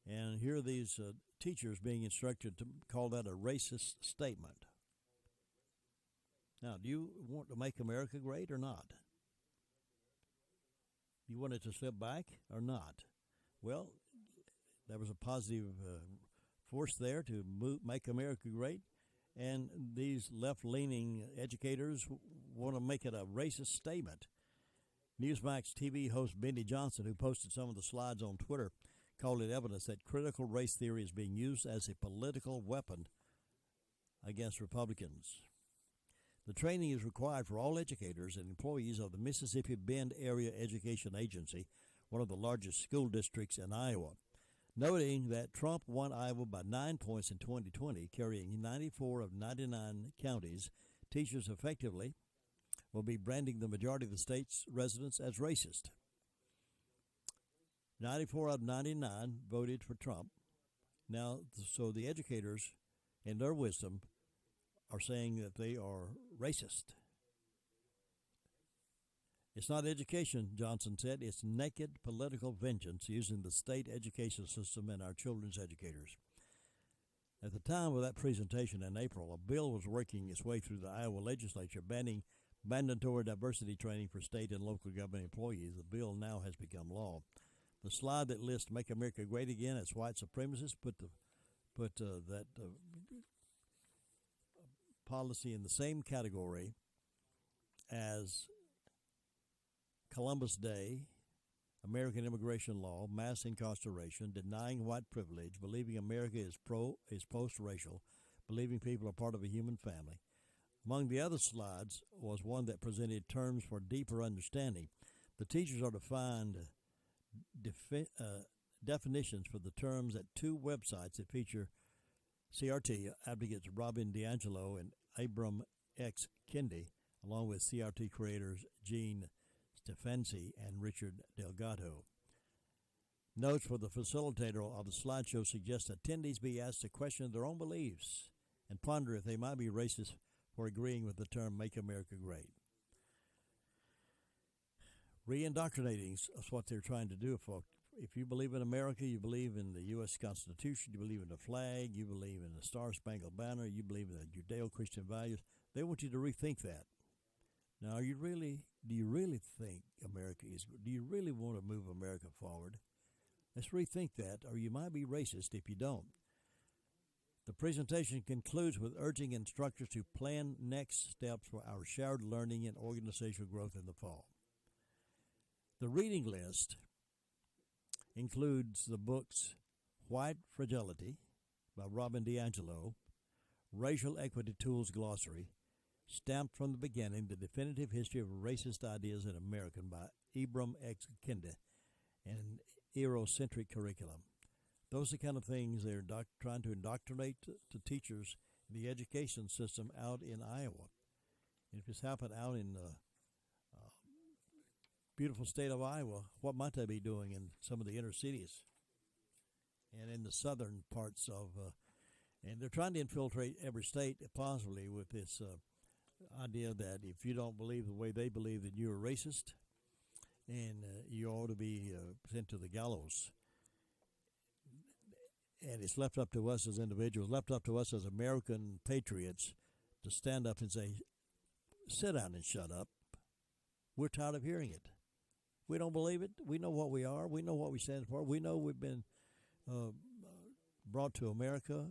And here are these teachers being instructed to call that a racist statement. Now, do you want to make America great or not? You want it to slip back or not? Well, there was a positive force there to make America great, and these left-leaning educators want to make it a racist statement. Newsmax TV host Benny Johnson, who posted some of the slides on Twitter, called it evidence that critical race theory is being used as a political weapon against Republicans. The training is required for all educators and employees of the Mississippi Bend Area Education Agency, one of the largest school districts in Iowa, noting that Trump won Iowa by 9 points in 2020, carrying 94 of 99 counties. Teachers effectively will be branding the majority of the state's residents as racist. 94 out of 99 voted for Trump. Now, so the educators, in their wisdom, are saying that they are racist. It's not education, Johnson said. It's naked political vengeance using the state education system and our children's educators. At the time of that presentation in April, a bill was working its way through the Iowa legislature banning mandatory diversity training for state and local government employees. The bill now has become law. The slide that lists "Make America Great Again" as white supremacists put that policy in the same category as Columbus Day, American immigration law, mass incarceration, denying white privilege, believing America is post-racial, believing people are part of a human family. Among the other slides was one that presented terms for deeper understanding. The teachers are to find definitions for the terms at two websites that feature CRT advocates Robin DiAngelo and Abram X. Kendi, along with CRT creators Gene Stefansi and Richard Delgado. Notes for the facilitator of the slideshow suggest attendees be asked to question their own beliefs and ponder if they might be racist for agreeing with the term "Make America Great." Reindoctrinating is what they're trying to do, folks. If you believe in America, you believe in the U.S. Constitution, you believe in the flag, you believe in the Star-Spangled Banner, you believe in the Judeo-Christian values, they want you to rethink that. Now, do you really think America is good? Do you really want to move America forward? Let's rethink that, or you might be racist if you don't. The presentation concludes with urging instructors to plan next steps for our shared learning and organizational growth in the fall. The reading list includes the books White Fragility by Robin DiAngelo, Racial Equity Tools Glossary, Stamped from the Beginning, The Definitive History of Racist Ideas in America by Abram X. Kendi, and Eurocentric Curriculum. Those are the kind of things they're trying to indoctrinate to teachers in the education system out in Iowa. And if it's happened out in the beautiful state of Iowa, what might they be doing in some of the inner cities and in the southern parts of, and they're trying to infiltrate every state possibly with this idea that if you don't believe the way they believe, then you're a racist and you ought to be sent to the gallows. And it's left up to us as individuals, left up to us as American patriots to stand up and say, sit down and shut up. We're tired of hearing it. We don't believe it. We know what we are. We know what we stand for. We know we've been brought to America.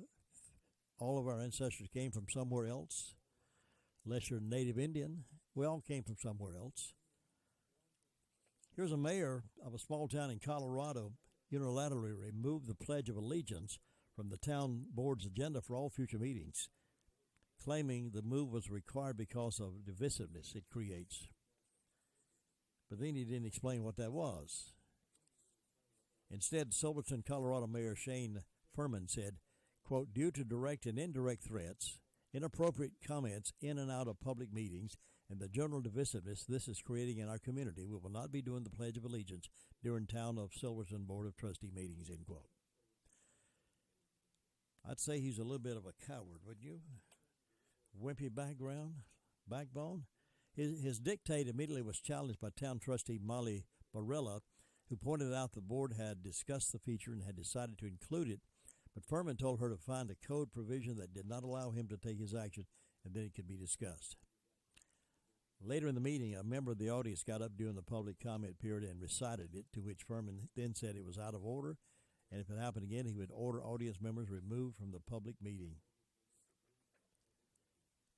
All of our ancestors came from somewhere else. Unless you're Native Indian, we all came from somewhere else. Here's a mayor of a small town in Colorado unilaterally removed the Pledge of Allegiance from the town board's agenda for all future meetings, claiming the move was required because of divisiveness it creates. But then he didn't explain what that was. Instead, Silverton, Colorado Mayor Shane Furman said, quote, due to direct and indirect threats, inappropriate comments in and out of public meetings, and the general divisiveness this is creating in our community, we will not be doing the Pledge of Allegiance during town of Silverton Board of Trustee meetings, end quote. I'd say he's a little bit of a coward, wouldn't you? Wimpy backbone. His dictate immediately was challenged by town trustee Molly Barella, who pointed out the board had discussed the feature and had decided to include it, but Furman told her to find a code provision that did not allow him to take his action, and then it could be discussed. Later in the meeting, a member of the audience got up during the public comment period and recited it, to which Furman then said it was out of order, and if it happened again, he would order audience members removed from the public meeting.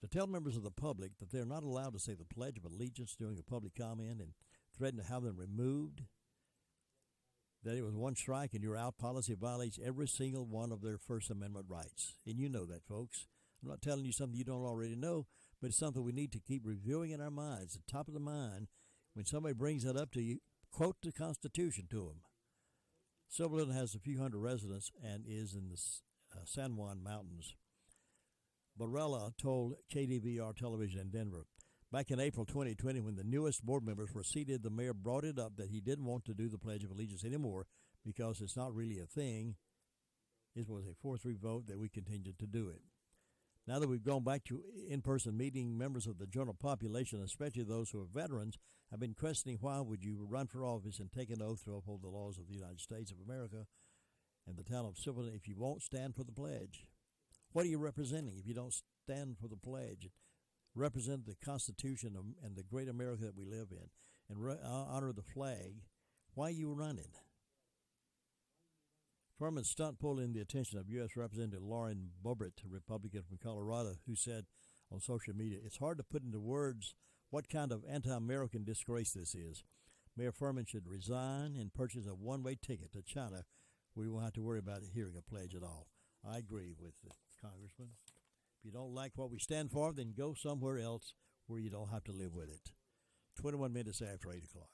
To tell members of the public that they're not allowed to say the Pledge of Allegiance during a public comment and threaten to have them removed, that it was one strike and you're out policy violates every single one of their First Amendment rights. And you know that, folks. I'm not telling you something you don't already know, but it's something we need to keep reviewing in our minds, at the top of the mind. When somebody brings that up to you, quote the Constitution to them. Silverton has a few hundred residents and is in the San Juan Mountains. Barella told KDVR television in Denver, back in April 2020, when the newest board members were seated, the mayor brought it up that he didn't want to do the Pledge of Allegiance anymore because it's not really a thing. It was a 4-3 vote that we continued to do it. Now that we've gone back to in-person meeting, members of the general population, especially those who are veterans, have been questioning why would you run for office and take an oath to uphold the laws of the United States of America and the town of Silverton if you won't stand for the pledge. What are you representing if you don't stand for the pledge, represent the Constitution and the great America that we live in, and honor the flag? Why are you running? Furman's stunt pulled in the attention of U.S. Representative Lauren Boebert, a Republican from Colorado, who said on social media, "It's hard to put into words what kind of anti-American disgrace this is. Mayor Furman should resign and purchase a one-way ticket to China. We won't have to worry about hearing a pledge at all." I agree with the Congressman. If you don't like what we stand for, then go somewhere else where you don't have to live with it. 21 minutes after 8 o'clock.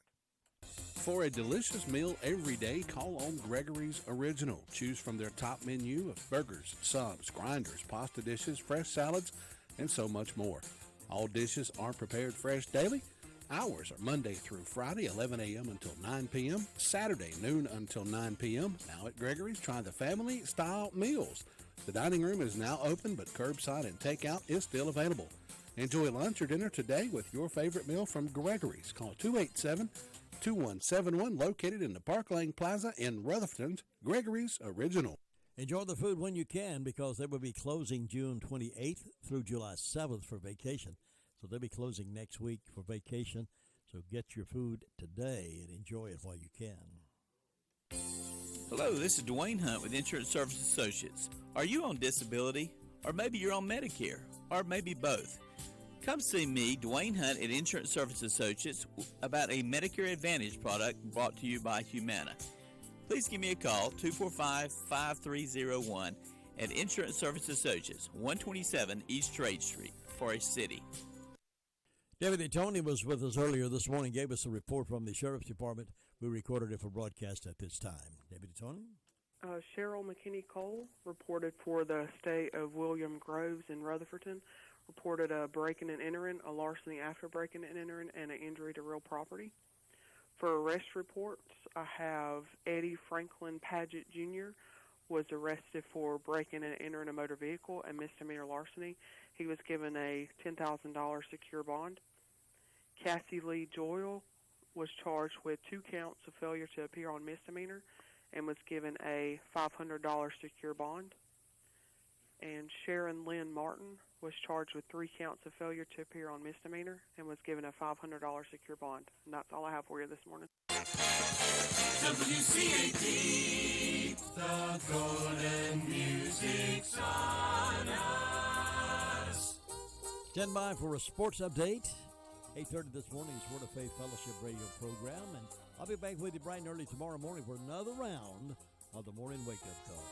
For a delicious meal every day, call on Gregory's Original. Choose from their top menu of burgers, subs, grinders, pasta dishes, fresh salads, and so much more. All dishes are prepared fresh daily. Hours are Monday through Friday, 11 a.m. until 9 p.m., Saturday, noon until 9 p.m. Now at Gregory's, try the family-style meals. The dining room is now open, but curbside and takeout is still available. Enjoy lunch or dinner today with your favorite meal from Gregory's. Call 287-2171, located in the Park Lane Plaza in Rutherford's Gregory's Original. Enjoy the food when you can, because they will be closing June 28th through July 7th for vacation. So they'll be closing next week for vacation. So get your food today and enjoy it while you can. Hello, this is Dwayne Hunt with Insurance Service Associates. Are you on disability? Or maybe you're on Medicare? Or maybe both? Come see me, Dwayne Hunt, at Insurance Service Associates about a Medicare Advantage product brought to you by Humana. Please give me a call, 245-5301 at Insurance Service Associates, 127 East Trade Street, Forest City. David Tony was with us earlier this morning, gave us a report from the Sheriff's Department. We recorded it for broadcast at this time. David Tony? Cheryl McKinney-Cole reported for the state of William Groves in Rutherfordton, reported a breaking and entering, a larceny after breaking and entering, and an injury to real property. For arrest reports, I have Eddie Franklin Paget Jr. was arrested for breaking and entering a motor vehicle and misdemeanor larceny. He was given a $10,000 secure bond. Cassie Lee Doyle was charged with 2 counts of failure to appear on misdemeanor and was given a $500 secure bond. And Sharon Lynn Martin was charged with 3 counts of failure to appear on misdemeanor and was given a $500 secure bond. And that's all I have for you this morning. WCAB, the golden music's on us. Stand by for a sports update. 8:30 this morning is Word of Faith Fellowship radio program, and I'll be back with you bright and early tomorrow morning for another round of the Morning Wake Up Call.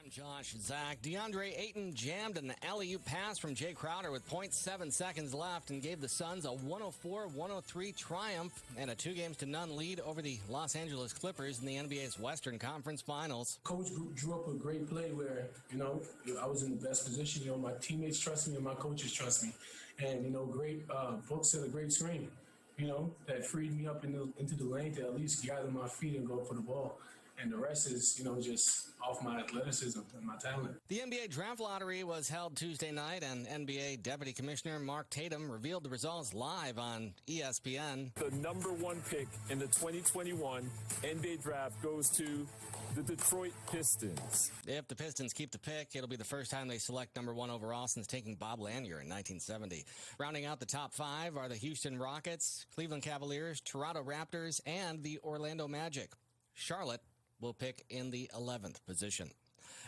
Josh Zach. DeAndre Ayton jammed an alley-oop pass from Jay Crowder with 0.7 seconds left and gave the Suns a 104-103 triumph and a 2-0 lead over the Los Angeles Clippers in the NBA's Western Conference Finals. Coach drew up a great play where, I was in the best position. My teammates trust me and my coaches trust me. And, great Book set a great screen, that freed me up into the lane to at least gather my feet and go for the ball. And the rest is, just off my athleticism and my talent. The NBA Draft Lottery was held Tuesday night, and NBA Deputy Commissioner Mark Tatum revealed the results live on ESPN. The number 1 pick in the 2021 NBA Draft goes to the Detroit Pistons. If the Pistons keep the pick, it'll be the first time they select number 1 overall since taking Bob Lanier in 1970. Rounding out the top 5 are the Houston Rockets, Cleveland Cavaliers, Toronto Raptors, and the Orlando Magic. Charlotte will pick in the 11th position.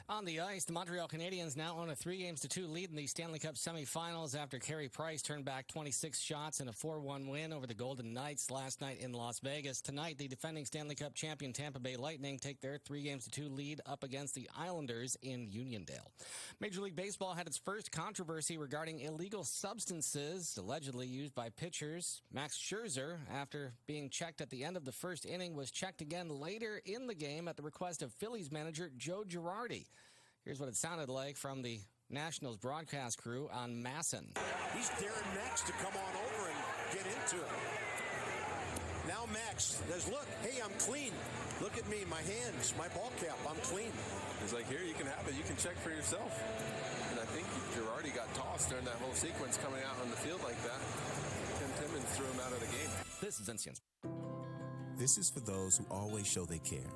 On the ice, the Montreal Canadiens now own a 3-2 lead in the Stanley Cup semifinals after Carey Price turned back 26 shots in a 4-1 win over the Golden Knights last night in Las Vegas. Tonight, the defending Stanley Cup champion Tampa Bay Lightning take their 3-2 lead up against the Islanders in Uniondale. Major League Baseball had its first controversy regarding illegal substances allegedly used by pitchers. Max Scherzer, after being checked at the end of the first inning, was checked again later in the game at the request of Phillies manager Joe Girardi. Here's what it sounded like from the Nationals broadcast crew on Masson. He's daring Max to come on over and get into it. Now Max says, look, hey, I'm clean. Look at me, my hands, my ball cap, I'm clean. He's like, here, you can have it. You can check for yourself. And I think Girardi got tossed during that whole sequence coming out on the field like that. Tim Timmons threw him out of the game. This is NCN. This is for those who always show they care,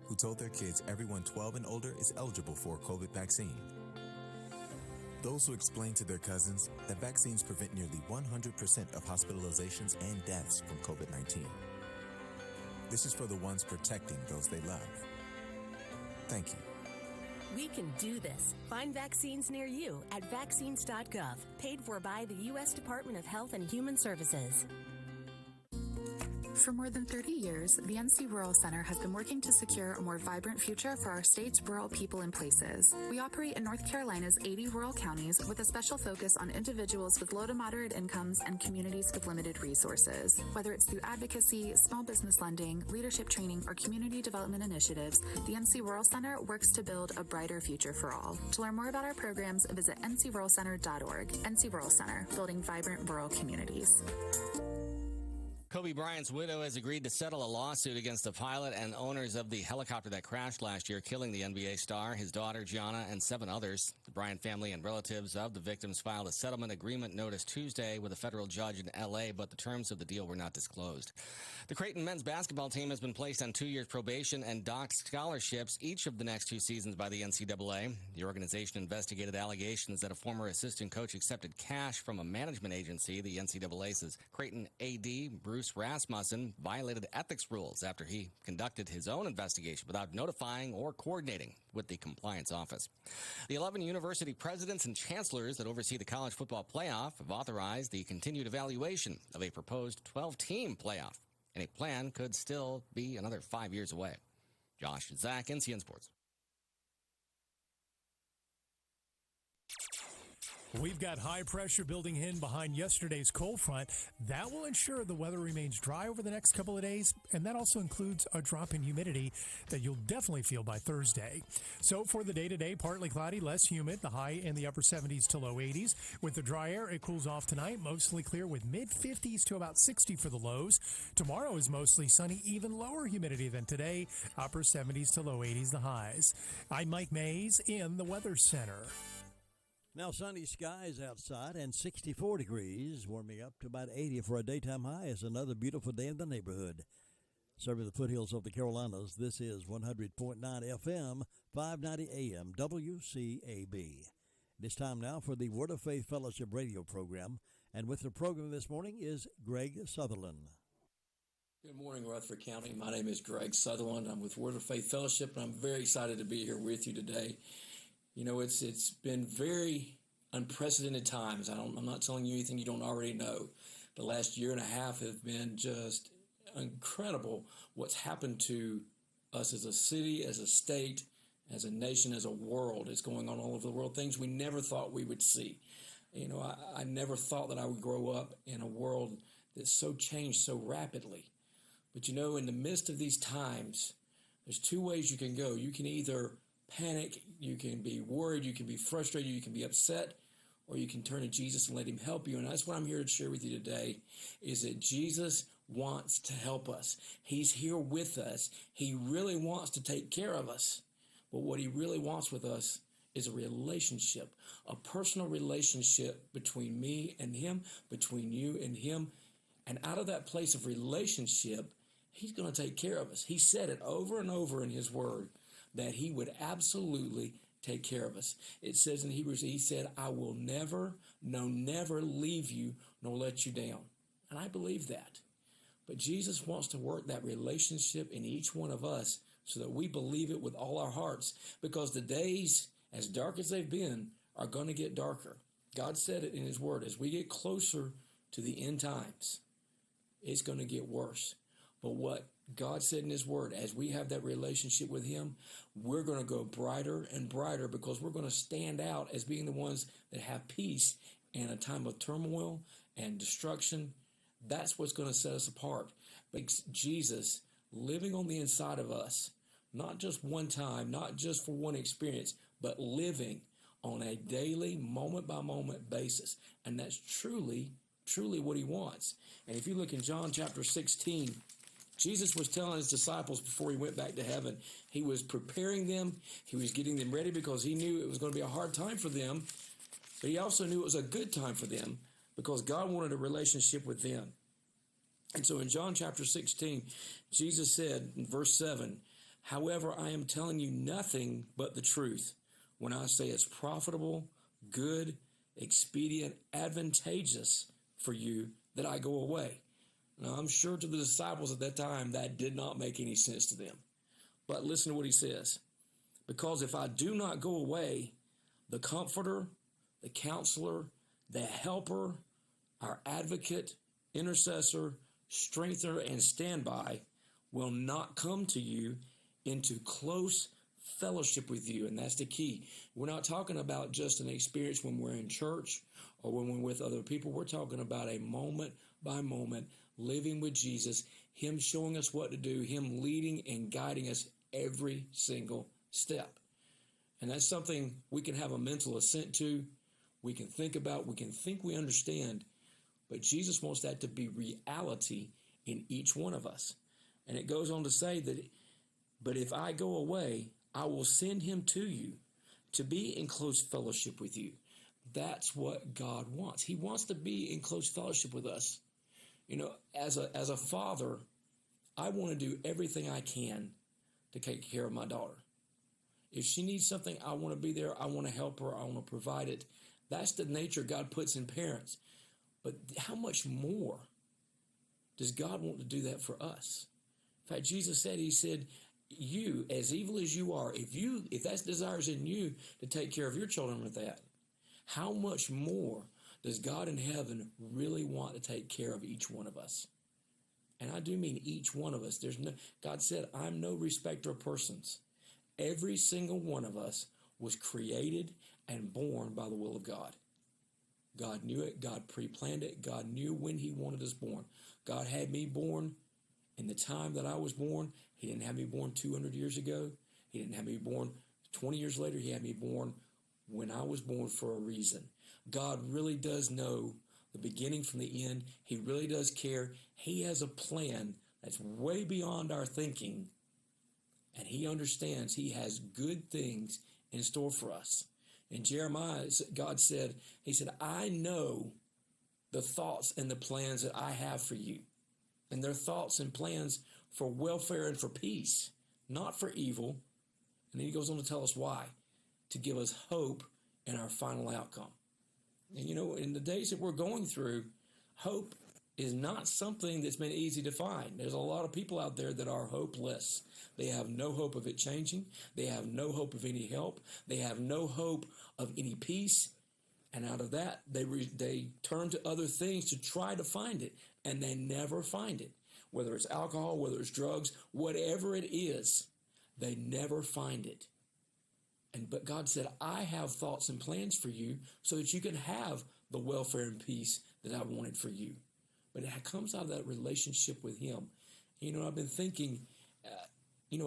who told their kids everyone 12 and older is eligible for a COVID vaccine. Those who explain to their cousins that vaccines prevent nearly 100% of hospitalizations and deaths from COVID-19. This is for the ones protecting those they love. Thank you. We can do this. Find vaccines near you at vaccines.gov, paid for by the U.S. Department of Health and Human Services. For more than 30 years, the NC Rural Center has been working to secure a more vibrant future for our state's rural people and places. We operate in North Carolina's 80 rural counties with a special focus on individuals with low to moderate incomes and communities with limited resources. Whether it's through advocacy, small business lending, leadership training, or community development initiatives, the NC Rural Center works to build a brighter future for all. To learn more about our programs, visit ncruralcenter.org. NC Rural Center, building vibrant rural communities. Kobe Bryant's widow has agreed to settle a lawsuit against the pilot and owners of the helicopter that crashed last year, killing the NBA star, his daughter Gianna, and 7 others. The Bryant family and relatives of the victims filed a settlement agreement notice Tuesday with a federal judge in L.A., but the terms of the deal were not disclosed. The Creighton men's basketball team has been placed on 2 years probation and docked scholarships each of the next 2 seasons by the NCAA. The organization investigated allegations that a former assistant coach accepted cash from a management agency. The NCAA says Creighton AD Bruce Rasmussen violated ethics rules after he conducted his own investigation without notifying or coordinating with the compliance office. The 11 university presidents and chancellors that oversee the college football playoff have authorized the continued evaluation of a proposed 12-team playoff. Any plan could still be another 5 years away. Josh Zach, NCN Sports. We've got high pressure building in behind yesterday's cold front. That will ensure the weather remains dry over the next couple of days, and that also includes a drop in humidity that you'll definitely feel by Thursday. So for the day today, partly cloudy, less humid, the high in the upper 70s to low 80s. With the dry air, it cools off tonight, mostly clear with mid-50s to about 60 for the lows. Tomorrow is mostly sunny, even lower humidity than today, upper 70s to low 80s the highs. I'm Mike Mays in the Weather Center. Now sunny skies outside and 64 degrees, warming up to about 80 for a daytime high. It's another beautiful day in the neighborhood. Serving the foothills of the Carolinas, this is 100.9 FM, 590 AM, WCAB. It's time now for the Word of Faith Fellowship radio program. And with the program this morning is Greg Sutherland. Good morning, Rutherford County. My name is Greg Sutherland. I'm with Word of Faith Fellowship, and I'm very excited to be here with you today. You know, it's been very unprecedented times. I'm not telling you anything you don't already know. The last year and a half have been just incredible what's happened to us as a city, as a state, as a nation, as a world. It's going on all over the world, things we never thought we would see. You know, I never thought that I would grow up in a world that's so changed so rapidly. But you know, in the midst of these times, there's two ways you can go. You can either panic, you can be worried, you can be frustrated, you can be upset, or you can turn to Jesus and let him help you. And that's what I'm here to share with you today, is that Jesus wants to help us. He's here with us. He really wants to take care of us. But what he really wants with us is a relationship, a personal relationship between me and him, between you and him. And out of that place of relationship, he's going to take care of us. He said it over and over in his word that he would absolutely take care of us. It says in Hebrews, he said, I will never, no, never leave you nor let you down. And I believe that. But Jesus wants to work that relationship in each one of us so that we believe it with all our hearts, because the days, as dark as they've been, are going to get darker. God said it in his word. As we get closer to the end times, it's going to get worse. But what God said in his word, as we have that relationship with him, we're going to go brighter and brighter, because we're going to stand out as being the ones that have peace in a time of turmoil and destruction. That's what's going to set us apart. Makes Jesus living on the inside of us, not just one time, not just for one experience, but living on a daily, moment-by-moment basis. And that's truly, truly what he wants. And if you look in John chapter 16, Jesus was telling his disciples before he went back to heaven, he was preparing them, he was getting them ready, because he knew it was going to be a hard time for them, but he also knew it was a good time for them, because God wanted a relationship with them. And so in John chapter 16, Jesus said in verse 7, however, I am telling you nothing but the truth when I say it's profitable, good, expedient, advantageous for you that I go away. Now, I'm sure to the disciples at that time that did not make any sense to them. But listen to what he says. Because if I do not go away, the Comforter, the Counselor, the Helper, our Advocate, Intercessor, Strengthener, and Standby will not come to you into close fellowship with you. And that's the key. We're not talking about just an experience when we're in church or when we're with other people. We're talking about a moment by moment living with Jesus, him showing us what to do, him leading and guiding us every single step. And that's something we can have a mental assent to, we can think about, we can think we understand, but Jesus wants that to be reality in each one of us. And it goes on to say that, but if I go away, I will send him to you to be in close fellowship with you. That's what God wants. He wants to be in close fellowship with us. You know, as a father, I want to do everything I can to take care of my daughter. If she needs something, I want to be there. I want to help her. I want to provide it. That's the nature God puts in parents. But how much more does God want to do that for us? In fact, Jesus said, he said, you, as evil as you are, if that desires in you to take care of your children with that, how much more does God in heaven really want to take care of each one of us? And I do mean each one of us. God said, I'm no respecter of persons. Every single one of us was created and born by the will of God. God knew it. God pre-planned it. God knew when he wanted us born. God had me born in the time that I was born. He didn't have me born 200 years ago. He didn't have me born 20 years later. He had me born when I was born for a reason. God really does know the beginning from the end. He really does care. He has a plan that's way beyond our thinking. And he understands he has good things in store for us. In Jeremiah, God said, he said, I know the thoughts and the plans that I have for you. And they're thoughts and plans for welfare and for peace, not for evil. And then he goes on to tell us why. To give us hope in our final outcome. And you know, in the days that we're going through, hope is not something that's been easy to find. There's a lot of people out there that are hopeless. They have no hope of it changing. They have no hope of any help. They have no hope of any peace. And out of that, they turn to other things to try to find it, and they never find it. Whether it's alcohol, whether it's drugs, whatever it is, they never find it. But God said, I have thoughts and plans for you so that you can have the welfare and peace that I wanted for you. But it comes out of that relationship with him. You know, I've been thinking,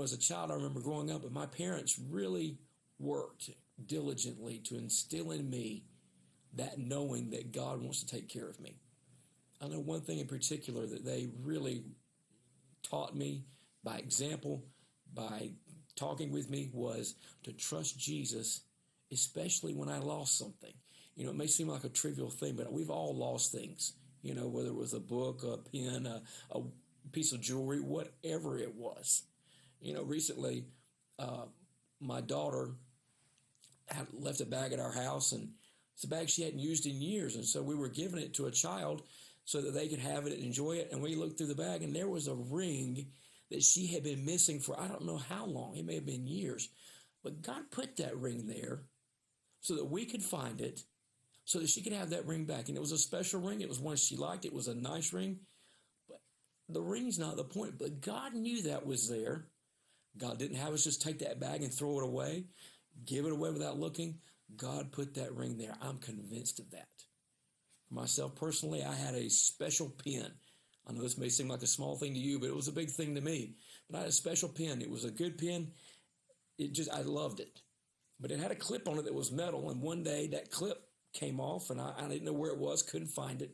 as a child, I remember growing up, and my parents really worked diligently to instill in me that knowing that God wants to take care of me. I know one thing in particular that they really taught me by example, by talking with me, was to trust Jesus, especially when I lost something. You know, it may seem like a trivial thing, but we've all lost things. You know, whether it was a book, a pen, a piece of jewelry, whatever it was. You know, recently, my daughter had left a bag at our house, and it's a bag she hadn't used in years, and so we were giving it to a child so that they could have it and enjoy it, and we looked through the bag, and there was a ring that she had been missing for I don't know how long. It may have been years, but God put that ring there so that we could find it, so that she could have that ring back, and it was a special ring. It was one she liked. It was a nice ring, but the ring's not the point, but God knew that was there. God didn't have us just take that bag and throw it away, give it away without looking. God put that ring there. I'm convinced of that. For myself personally, I had a special pen. I know this may seem like a small thing to you, but it was a big thing to me. But I had a special pen. It was a good pen. I loved it. But it had a clip on it that was metal, and one day that clip came off, and I didn't know where it was, couldn't find it.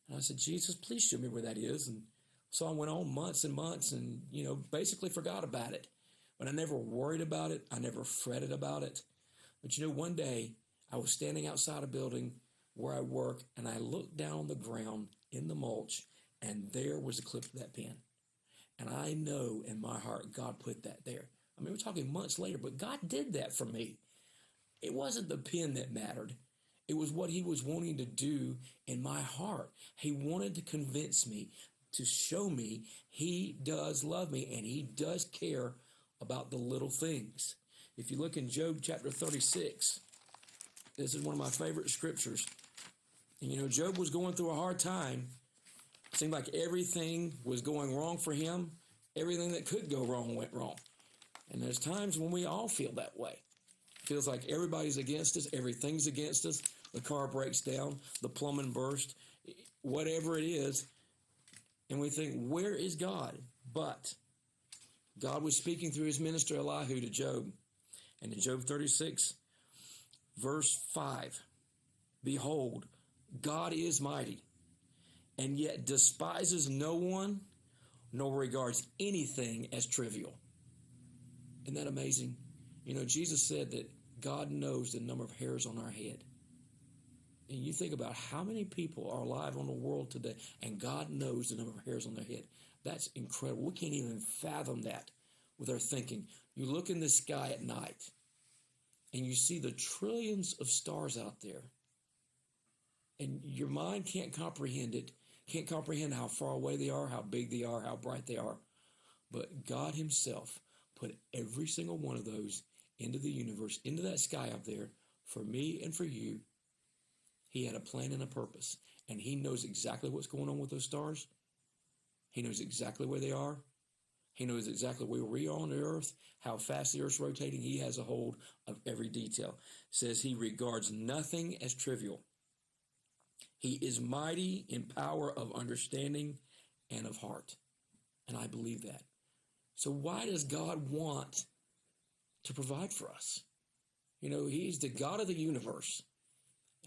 And I said, Jesus, please show me where that is. And so I went on months and months and, basically forgot about it. But I never worried about it. I never fretted about it. But, one day I was standing outside a building where I work, and I looked down on the ground in the mulch, and there was a clip of that pen. And I know in my heart God put that there. I mean, we're talking months later, but God did that for me. It wasn't the pen that mattered. It was what he was wanting to do in my heart. He wanted to convince me, to show me he does love me and he does care about the little things. If you look in Job chapter 36, this is one of my favorite scriptures. And Job was going through a hard time. It seemed like everything was going wrong for him. Everything that could go wrong went wrong. And there's times when we all feel that way. It feels like everybody's against us. Everything's against us. The car breaks down. The plumbing burst. Whatever it is. And we think, where is God? But God was speaking through his minister Elihu to Job. And in Job 36, verse 5, behold, God is mighty, and yet despises no one, nor regards anything as trivial. Isn't that amazing? Jesus said that God knows the number of hairs on our head. And you think about how many people are alive on the world today, and God knows the number of hairs on their head. That's incredible. We can't even fathom that with our thinking. You look in the sky at night, and you see the trillions of stars out there, and your mind can't comprehend it, can't comprehend how far away they are, how big they are, how bright they are. But God himself put every single one of those into the universe, into that sky up there, for me and for you. He had a plan and a purpose, and he knows exactly what's going on with those stars. He knows exactly where they are. He knows exactly where we are on the earth, how fast the earth's rotating. He has a hold of every detail. It says he regards nothing as trivial. He is mighty in power of understanding and of heart. And I believe that. So why does God want to provide for us? He's the God of the universe.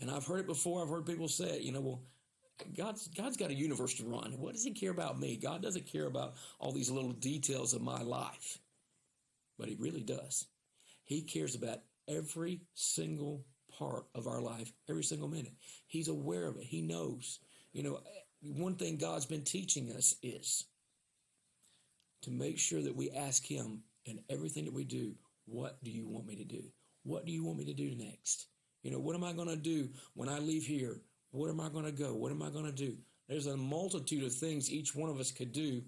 And I've heard it before. I've heard people say it, well, God's got a universe to run. What does he care about me? God doesn't care about all these little details of my life. But he really does. He cares about every single part of our life, every single minute. He's aware of it. He knows. One thing God's been teaching us is to make sure that we ask him in everything that we do, what do you want me to do? What do you want me to do next? What am I going to do when I leave here? Where am I going to go? What am I going to do? There's a multitude of things each one of us could do,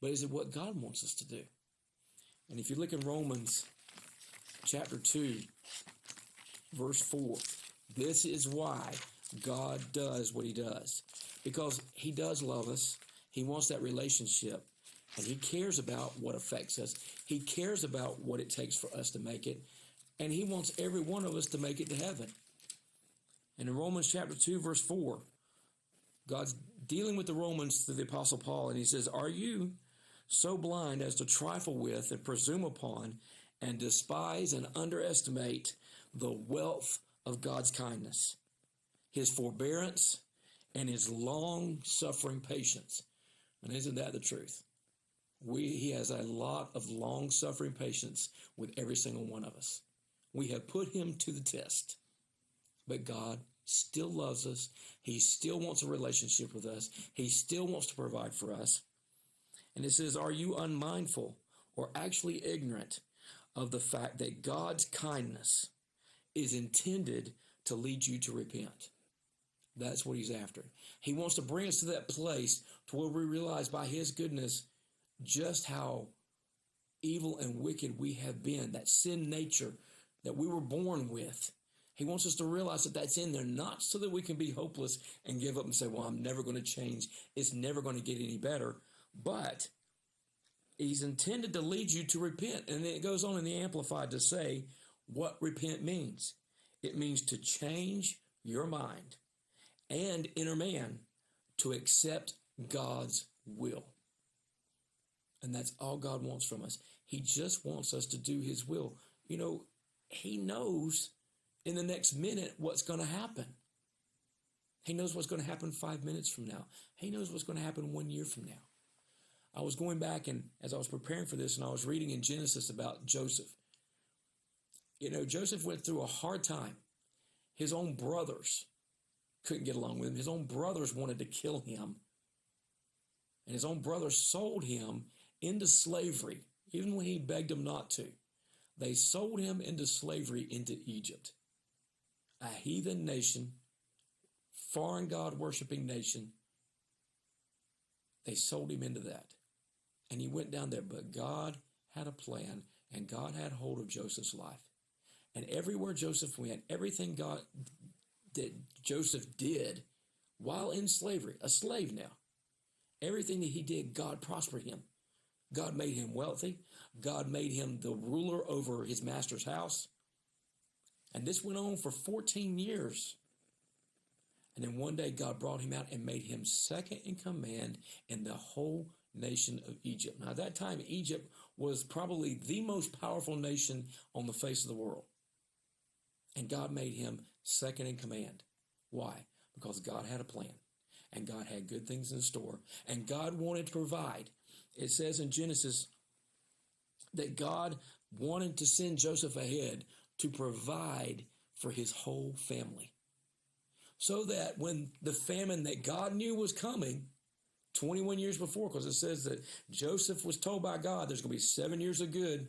but is it what God wants us to do? And if you look in Romans chapter 2, verse 4, this is why God does what he does. Because he does love us. He wants that relationship. And he cares about what affects us. He cares about what it takes for us to make it. And he wants every one of us to make it to heaven. And in Romans chapter 2, verse 4, God's dealing with the Romans through the Apostle Paul, and he says, are you so blind as to trifle with and presume upon and despise and underestimate the wealth of God's kindness, his forbearance, and his long-suffering patience? And isn't that the truth? He has a lot of long-suffering patience with every single one of us. We have put him to the test, but God still loves us. He still wants a relationship with us. He still wants to provide for us. And it says, are you unmindful or actually ignorant of the fact that God's kindness is intended to lead you to repent? That's what he's after. He wants to bring us to that place to where we realize by his goodness just how evil and wicked we have been, that sin nature that we were born with. He wants us to realize that that's in there, not so that we can be hopeless and give up and say, well, I'm never going to change. It's never going to get any better. But he's intended to lead you to repent. And then it goes on in the Amplified to say what repent means. It means to change your mind and inner man to accept God's will. And that's all God wants from us. He just wants us to do his will. You know, he knows in the next minute what's going to happen. He knows what's going to happen 5 minutes from now. He knows what's going to happen 1 year from now. I was going back, and as I was preparing for this, and I was reading in Genesis about Joseph. You know, Joseph went through a hard time. His own brothers couldn't get along with him. His own brothers wanted to kill him. And his own brothers sold him into slavery, even when he begged them not to. They sold him into slavery into Egypt, a heathen nation, foreign God-worshiping nation. They sold him into that. And he went down there, but God had a plan, and God had hold of Joseph's life. And everywhere Joseph went, everything God that Joseph did while in slavery, a slave now, everything that he did, God prospered him. God made him wealthy. God made him the ruler over his master's house. And this went on for 14 years. And then one day God brought him out and made him second in command in the whole nation of Egypt. Now at that time, Egypt was probably the most powerful nation on the face of the world. And God made him second in command. Why? Because God had a plan. And God had good things in store. And God wanted to provide. It says in Genesis that God wanted to send Joseph ahead to provide for his whole family. So that when the famine that God knew was coming 21 years before, because it says that Joseph was told by God there's going to be 7 years of good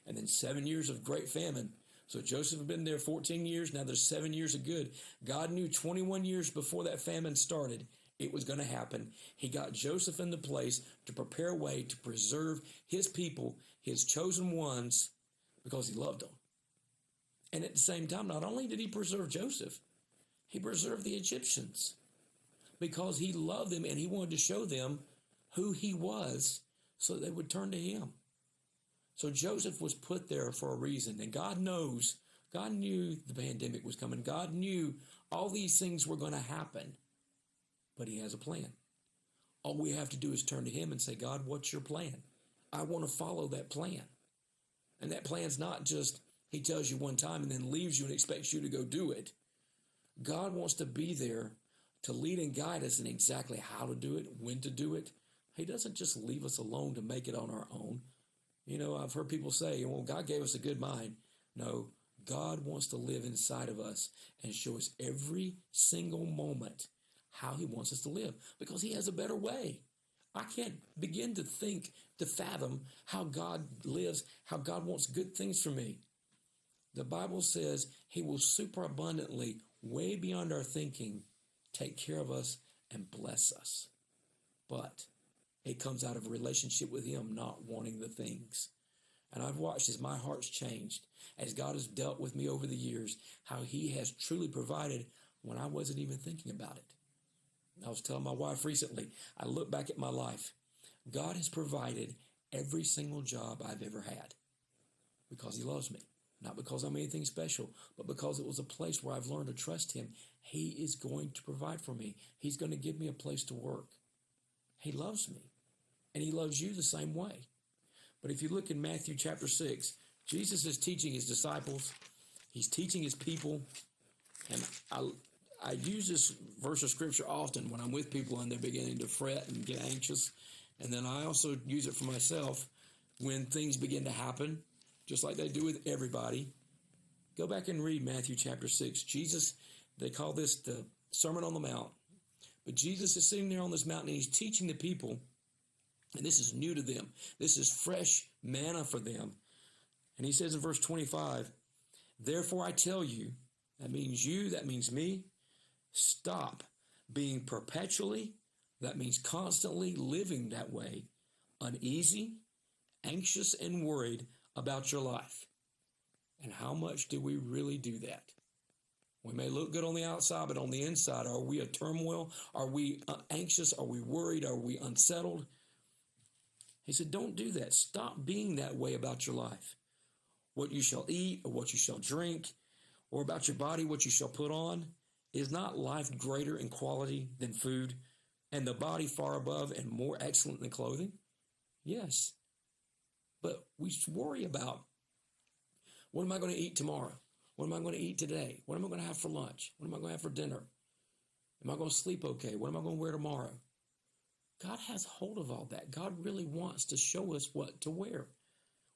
and then 7 years of great famine. So Joseph had been there 14 years. Now there's 7 years of good. God knew 21 years before that famine started it was going to happen. He got Joseph into place to prepare a way to preserve his people, his chosen ones, because he loved them. And at the same time, not only did he preserve Joseph, he preserved the Egyptians because he loved them and he wanted to show them who he was so they would turn to him. So Joseph was put there for a reason, and God knows, God knew the pandemic was coming. God knew all these things were going to happen, but he has a plan. All we have to do is turn to him and say, God, what's your plan? I want to follow that plan. And that plan's not just he tells you one time and then leaves you and expects you to go do it. God wants to be there to lead and guide us in exactly how to do it, when to do it. He doesn't just leave us alone to make it on our own. You know, I've heard people say, well, God gave us a good mind. No, God wants to live inside of us and show us every single moment how he wants us to live because he has a better way. I can't begin to think, to fathom how God lives, how God wants good things for me. The Bible says he will superabundantly, way beyond our thinking, take care of us and bless us. But it comes out of a relationship with him, not wanting the things. And I've watched as my heart's changed, as God has dealt with me over the years, how he has truly provided when I wasn't even thinking about it. I was telling my wife recently, I look back at my life. God has provided every single job I've ever had because he loves me. not because I'm anything special, but because it was a place where I've learned to trust him. He is going to provide for me. He's going to give me a place to work. He loves me, and he loves you the same way. But if you look in Matthew chapter 6, Jesus is teaching his disciples. He's teaching his people. And I use this verse of scripture often when I'm with people and they're beginning to fret and get anxious. And then I also use it for myself when things begin to happen, just like they do with everybody. Go back and read Matthew chapter 6. Jesus, they call this the Sermon on the Mount. But Jesus is sitting there on this mountain and he's teaching the people. And this is new to them. This is fresh manna for them. And he says in verse 25, therefore I tell you, that means you, that means me, stop being perpetually, that means constantly living that way, uneasy, anxious, and worried about your life. And how much do we really do that? We may look good on the outside, but on the inside, are we a turmoil? Are we anxious? Are we worried? Are we unsettled? He said, don't do that. Stop being that way about your life. What you shall eat or what you shall drink, or about your body, what you shall put on. Is not life greater in quality than food, and the body far above and more excellent than clothing? Yes. But we worry about, what am I going to eat tomorrow? What am I going to eat today? What am I going to have for lunch? What am I going to have for dinner? Am I going to sleep okay? What am I going to wear tomorrow? God has hold of all that. God really wants to show us what to wear,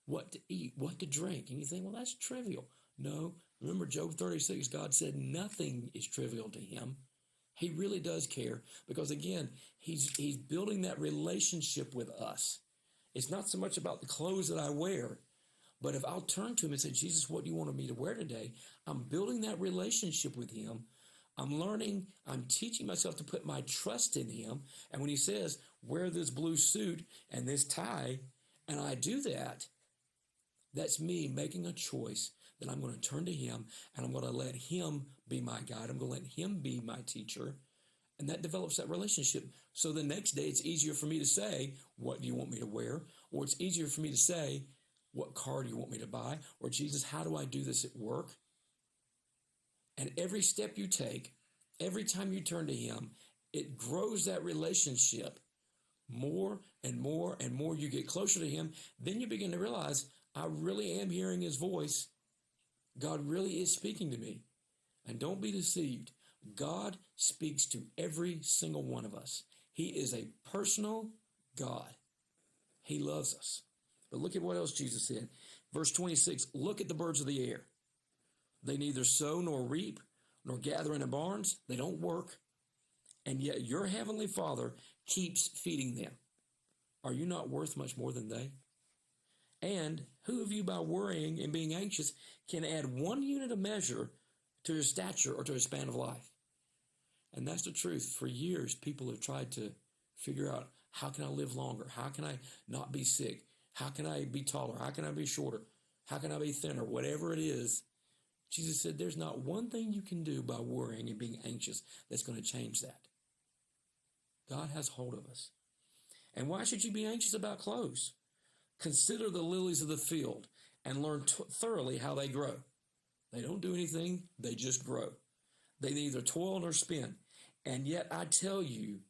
what to eat, what to drink. And you think, well, that's trivial. No. Remember Job 36, God said nothing is trivial to him. He really does care because, again, he's building that relationship with us. It's not so much about the clothes that I wear, but if I'll turn to him and say, Jesus, what do you want me to wear today? I'm building that relationship with him. I'm learning, I'm teaching myself to put my trust in him. And when he says, wear this blue suit and this tie, and I do that, that's me making a choice that I'm going to turn to him and I'm going to let him be my guide. I'm going to let him be my teacher. And that develops that relationship. So the next day, it's easier for me to say, what do you want me to wear? Or it's easier for me to say, what car do you want me to buy? Or Jesus, how do I do this at work? And every step you take, every time you turn to him, it grows that relationship more and more and more. You get closer to him. Then you begin to realize, I really am hearing his voice. God really is speaking to me. And don't be deceived. God speaks to every single one of us. He is a personal God. He loves us. But look at what else Jesus said. Verse 26, look at the birds of the air. They neither sow nor reap nor gather in the barns. They don't work. And yet your heavenly Father keeps feeding them. Are you not worth much more than they? And who of you by worrying and being anxious can add 1 unit of measure to his stature or to his span of life? And that's the truth. For years, people have tried to figure out, how can I live longer? How can I not be sick? How can I be taller? How can I be shorter? How can I be thinner? Whatever it is, Jesus said there's not one thing you can do by worrying and being anxious that's going to change that. God has hold of us. And why should you be anxious about clothes? Consider the lilies of the field and learn thoroughly how they grow. They don't do anything, they just grow. They neither toil nor spin. And yet I tell you,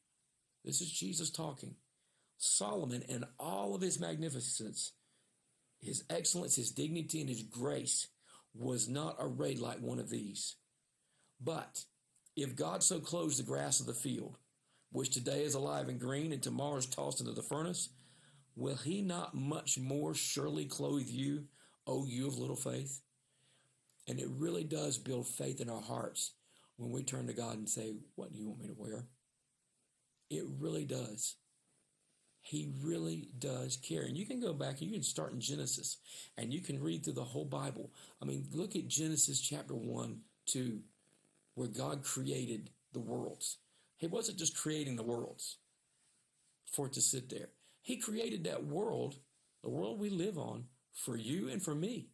this is Jesus talking, Solomon in all of his magnificence, his excellence, his dignity, and his grace was not arrayed like one of these. But if God so clothes the grass of the field, which today is alive and green and tomorrow is tossed into the furnace, will he not much more surely clothe you, O you of little faith? And it really does build faith in our hearts when we turn to God and say, what do you want me to wear? It really does. He really does care. And you can go back, you can start in Genesis, and you can read through the whole Bible. I mean, look at Genesis chapter 1, 2, where God created the worlds. He wasn't just creating the worlds for it to sit there. He created that world, the world we live on, for you and for me.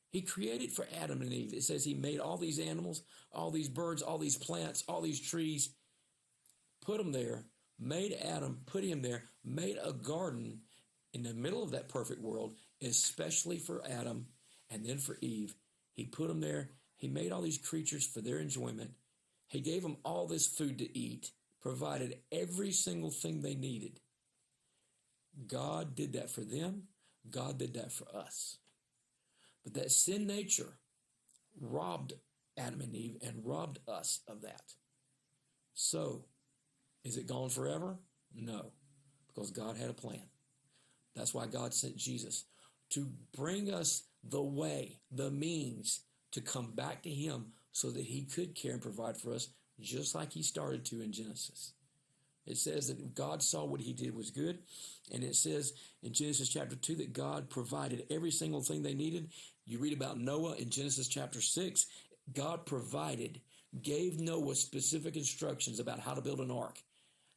He created for Adam and Eve. It says he made all these animals, all these birds, all these plants, all these trees, put them there, made Adam, put him there, made a garden in the middle of that perfect world, especially for Adam, And then for Eve, he put them there. He made all these creatures for their enjoyment. He gave them all this food to eat, provided every single thing they needed. God did that for them. God did that for us. But that sin nature robbed Adam and Eve and robbed us of that. So, is it gone forever? No, because God had a plan. That's why God sent Jesus to bring us the way, the means to come back to him so that he could care and provide for us just like he started to in Genesis. It says that God saw what he did was good. And it says in Genesis chapter 2 that God provided every single thing they needed. You read about Noah in Genesis chapter 6. God provided, gave Noah specific instructions about how to build an ark.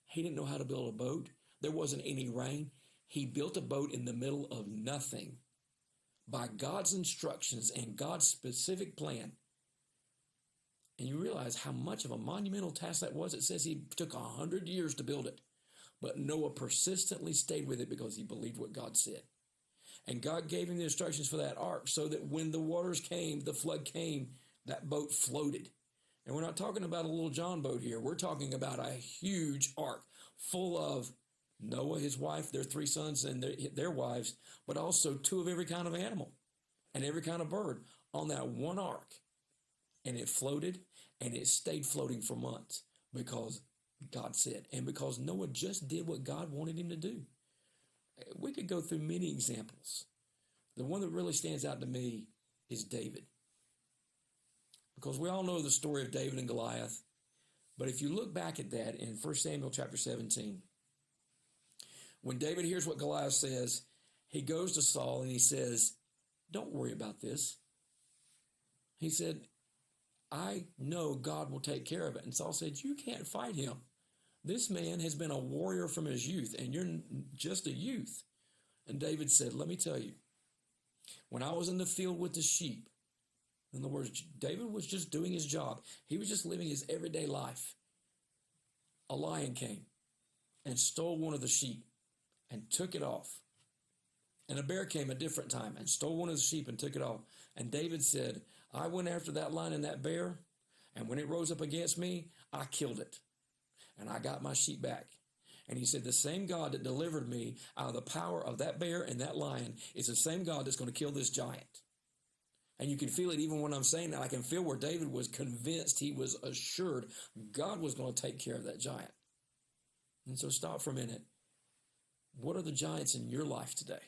He didn't know how to build a boat. There wasn't any rain. He built a boat in the middle of nothing by God's instructions and God's specific plan. And you realize how much of a monumental task that was. It says he took 100 years to build it. But Noah persistently stayed with it because he believed what God said. And God gave him the instructions for that ark so that when the waters came, the flood came, that boat floated. And we're not talking about a little John boat here. We're talking about a huge ark full of Noah, his wife, their 3 sons, and their wives, but also 2 of every kind of animal and every kind of bird on that one ark. And it floated, and it stayed floating for months because God said, and because Noah just did what God wanted him to do. We could go through many examples. The one that really stands out to me is David. Because we all know the story of David and Goliath. But if you look back at that in 1 Samuel chapter 17, when David hears what Goliath says, he goes to Saul and he says, don't worry about this. He said, I know God will take care of it. And Saul said, you can't fight him. This man has been a warrior from his youth, and you're just a youth. And David said, let me tell you, when I was in the field with the sheep, in other words, David was just doing his job. He was just living his everyday life. A lion came and stole one of the sheep and took it off. And a bear came a different time and stole one of the sheep and took it off. And David said, I went after that lion and that bear, and when it rose up against me, I killed it. And I got my sheep back. And he said, the same God that delivered me out of the power of that bear and that lion is the same God that's going to kill this giant. And you can feel it even when I'm saying that. I can feel where David was convinced, he was assured God was going to take care of that giant. And so stop for a minute. What are the giants in your life today?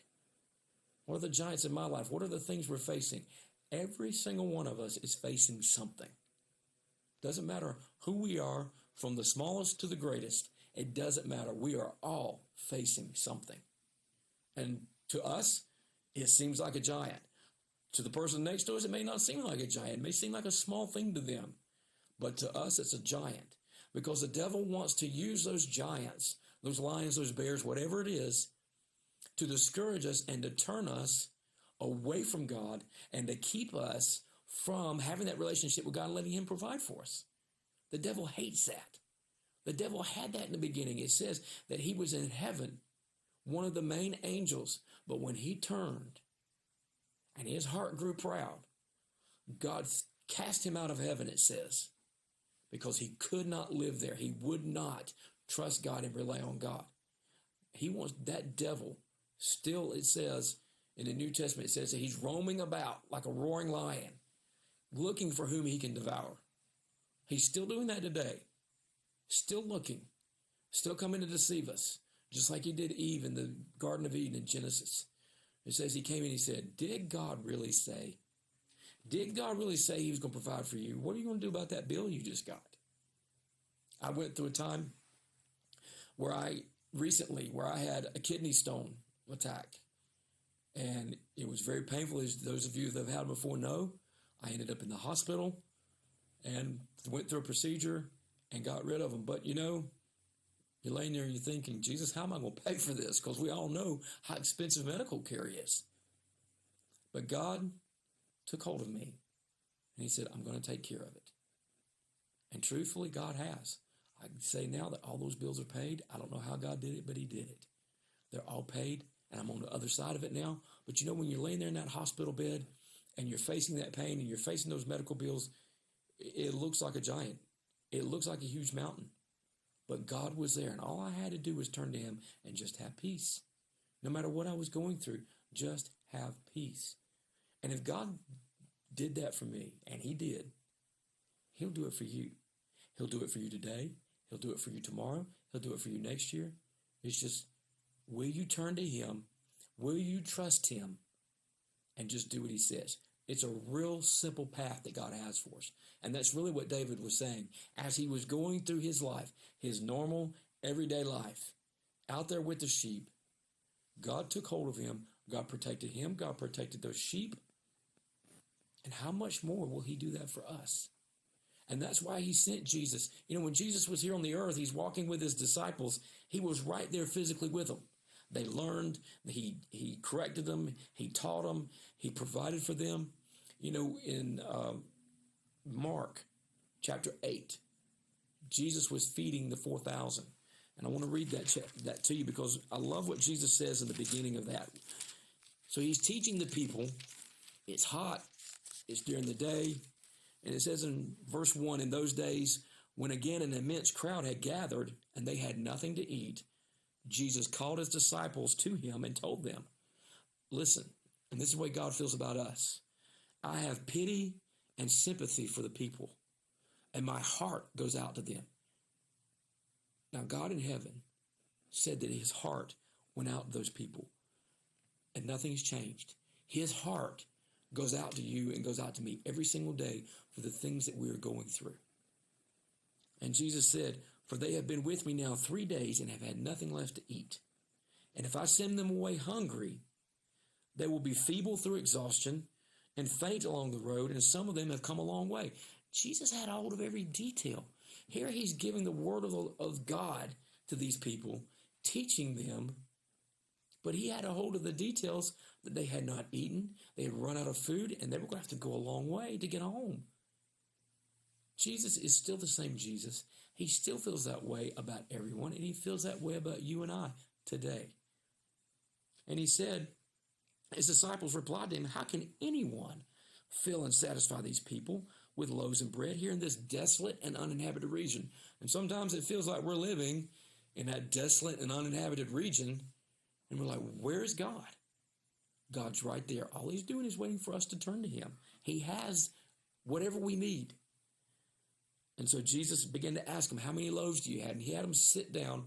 What are the giants in my life? What are the things we're facing? Every single one of us is facing something. Doesn't matter who we are, from the smallest to the greatest. It doesn't matter. We are all facing something. And to us, it seems like a giant. To the person next to us, it may not seem like a giant. It may seem like a small thing to them. But to us, it's a giant. Because the devil wants to use those giants, those lions, those bears, whatever it is, to discourage us and to turn us away from God and to keep us from having that relationship with God and letting him provide for us. The devil hates that. The devil had that in the beginning. It says that he was in heaven, one of the main angels, but when he turned and his heart grew proud, God cast him out of heaven, it says, because he could not live there. He would not trust God and rely on God. He wants that devil still, it says in the New Testament, it says that he's roaming about like a roaring lion, looking for whom he can devour. He's still doing that today, still looking, still coming to deceive us, just like he did Eve in the Garden of Eden in Genesis. It says he came and he said, did God really say? Did God really say he was going to provide for you? What are you going to do about that bill you just got? I went through a time where I had a kidney stone attack. And it was very painful. As those of you that have had it before know, I ended up in the hospital and went through a procedure and got rid of them. But you're laying there and you're thinking, Jesus, how am I going to pay for this? Because we all know how expensive medical care is. But God took hold of me and he said, I'm going to take care of it. And truthfully, God has. I can say now that all those bills are paid. I don't know how God did it, but he did it. They're all paid, and I'm on the other side of it now. But when you're laying there in that hospital bed and you're facing that pain and you're facing those medical bills, it looks like a giant. It looks like a huge mountain. But God was there, and all I had to do was turn to him and just have peace. No matter what I was going through, just have peace. And if God did that for me, and he did, he'll do it for you. He'll do it for you today. He'll do it for you tomorrow. He'll do it for you next year. It's just, will you turn to him? Will you trust him? And just do what he says. It's a real simple path that God has for us. And that's really what David was saying. As he was going through his life, his normal, everyday life, out there with the sheep, God took hold of him. God protected him. God protected those sheep. And how much more will he do that for us? And that's why he sent Jesus. You know, when Jesus was here on the earth, he's walking with his disciples. He was right there physically with them. They learned, he corrected them, he taught them, he provided for them. You know, in Mark chapter 8, Jesus was feeding the 4,000. And I want to read that to you because I love what Jesus says in the beginning of that. So he's teaching the people. It's hot. It's during the day. And it says in verse 1, in those days, when again an immense crowd had gathered and they had nothing to eat, Jesus called his disciples to him and told them, listen, and this is the way God feels about us. I have pity and sympathy for the people, and my heart goes out to them. Now, God in heaven said that his heart went out to those people, and nothing's changed. His heart goes out to you and goes out to me every single day for the things that we are going through. And Jesus said, for they have been with me now 3 days and have had nothing left to eat. And if I send them away hungry, they will be feeble through exhaustion and faint along the road, and some of them have come a long way. Jesus had hold of every detail. Here he's giving the word of God to these people, teaching them, but he had a hold of the details that they had not eaten, they had run out of food, and they were going to have to go a long way to get home. Jesus is still the same Jesus. He still feels that way about everyone, and he feels that way about you and I today. And he said, his disciples replied to him, how can anyone fill and satisfy these people with loaves and bread here in this desolate and uninhabited region? And sometimes it feels like we're living in that desolate and uninhabited region, and we're like, where is God? God's right there. All he's doing is waiting for us to turn to him. He has whatever we need. And so Jesus began to ask them, how many loaves do you have? And he had them sit down,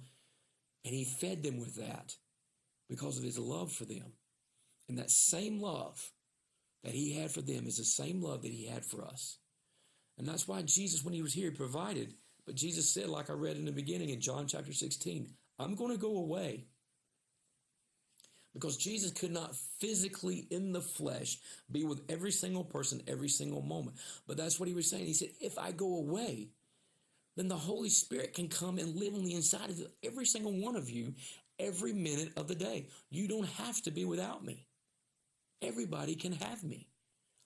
and he fed them with that because of his love for them. And that same love that he had for them is the same love that he had for us. And that's why Jesus, when he was here, he provided. But Jesus said, like I read in the beginning in John chapter 16, I'm going to go away. Because Jesus could not physically in the flesh be with every single person every single moment. But that's what he was saying. He said, if I go away, then the Holy Spirit can come and live on the inside of every single one of you every minute of the day. You don't have to be without me. Everybody can have me.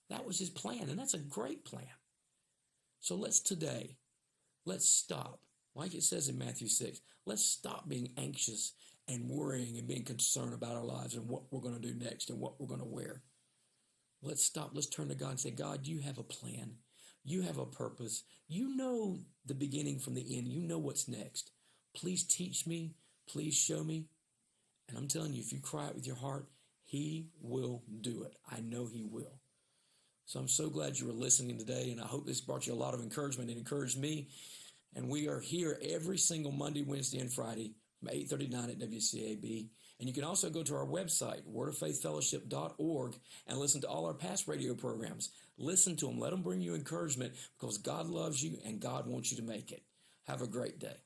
That was his plan, and that's a great plan. So let's stop. Like it says in Matthew 6, let's stop being anxious and worrying and being concerned about our lives and what we're going to do next and what we're going to wear. Let's stop. Let's turn to God and say, God, you have a plan. You have a purpose. You know the beginning from the end. You know what's next. Please teach me. Please show me. And I'm telling you, if you cry out with your heart, he will do it. I know he will. So I'm so glad you were listening today, and I hope this brought you a lot of encouragement. It encouraged me. And we are here every single Monday, Wednesday, and Friday from 8:30 to 9 at WCAB. And you can also go to our website, wordoffaithfellowship.org, and listen to all our past radio programs. Listen to them. Let them bring you encouragement because God loves you and God wants you to make it. Have a great day.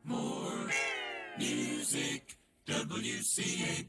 More music, WCAB.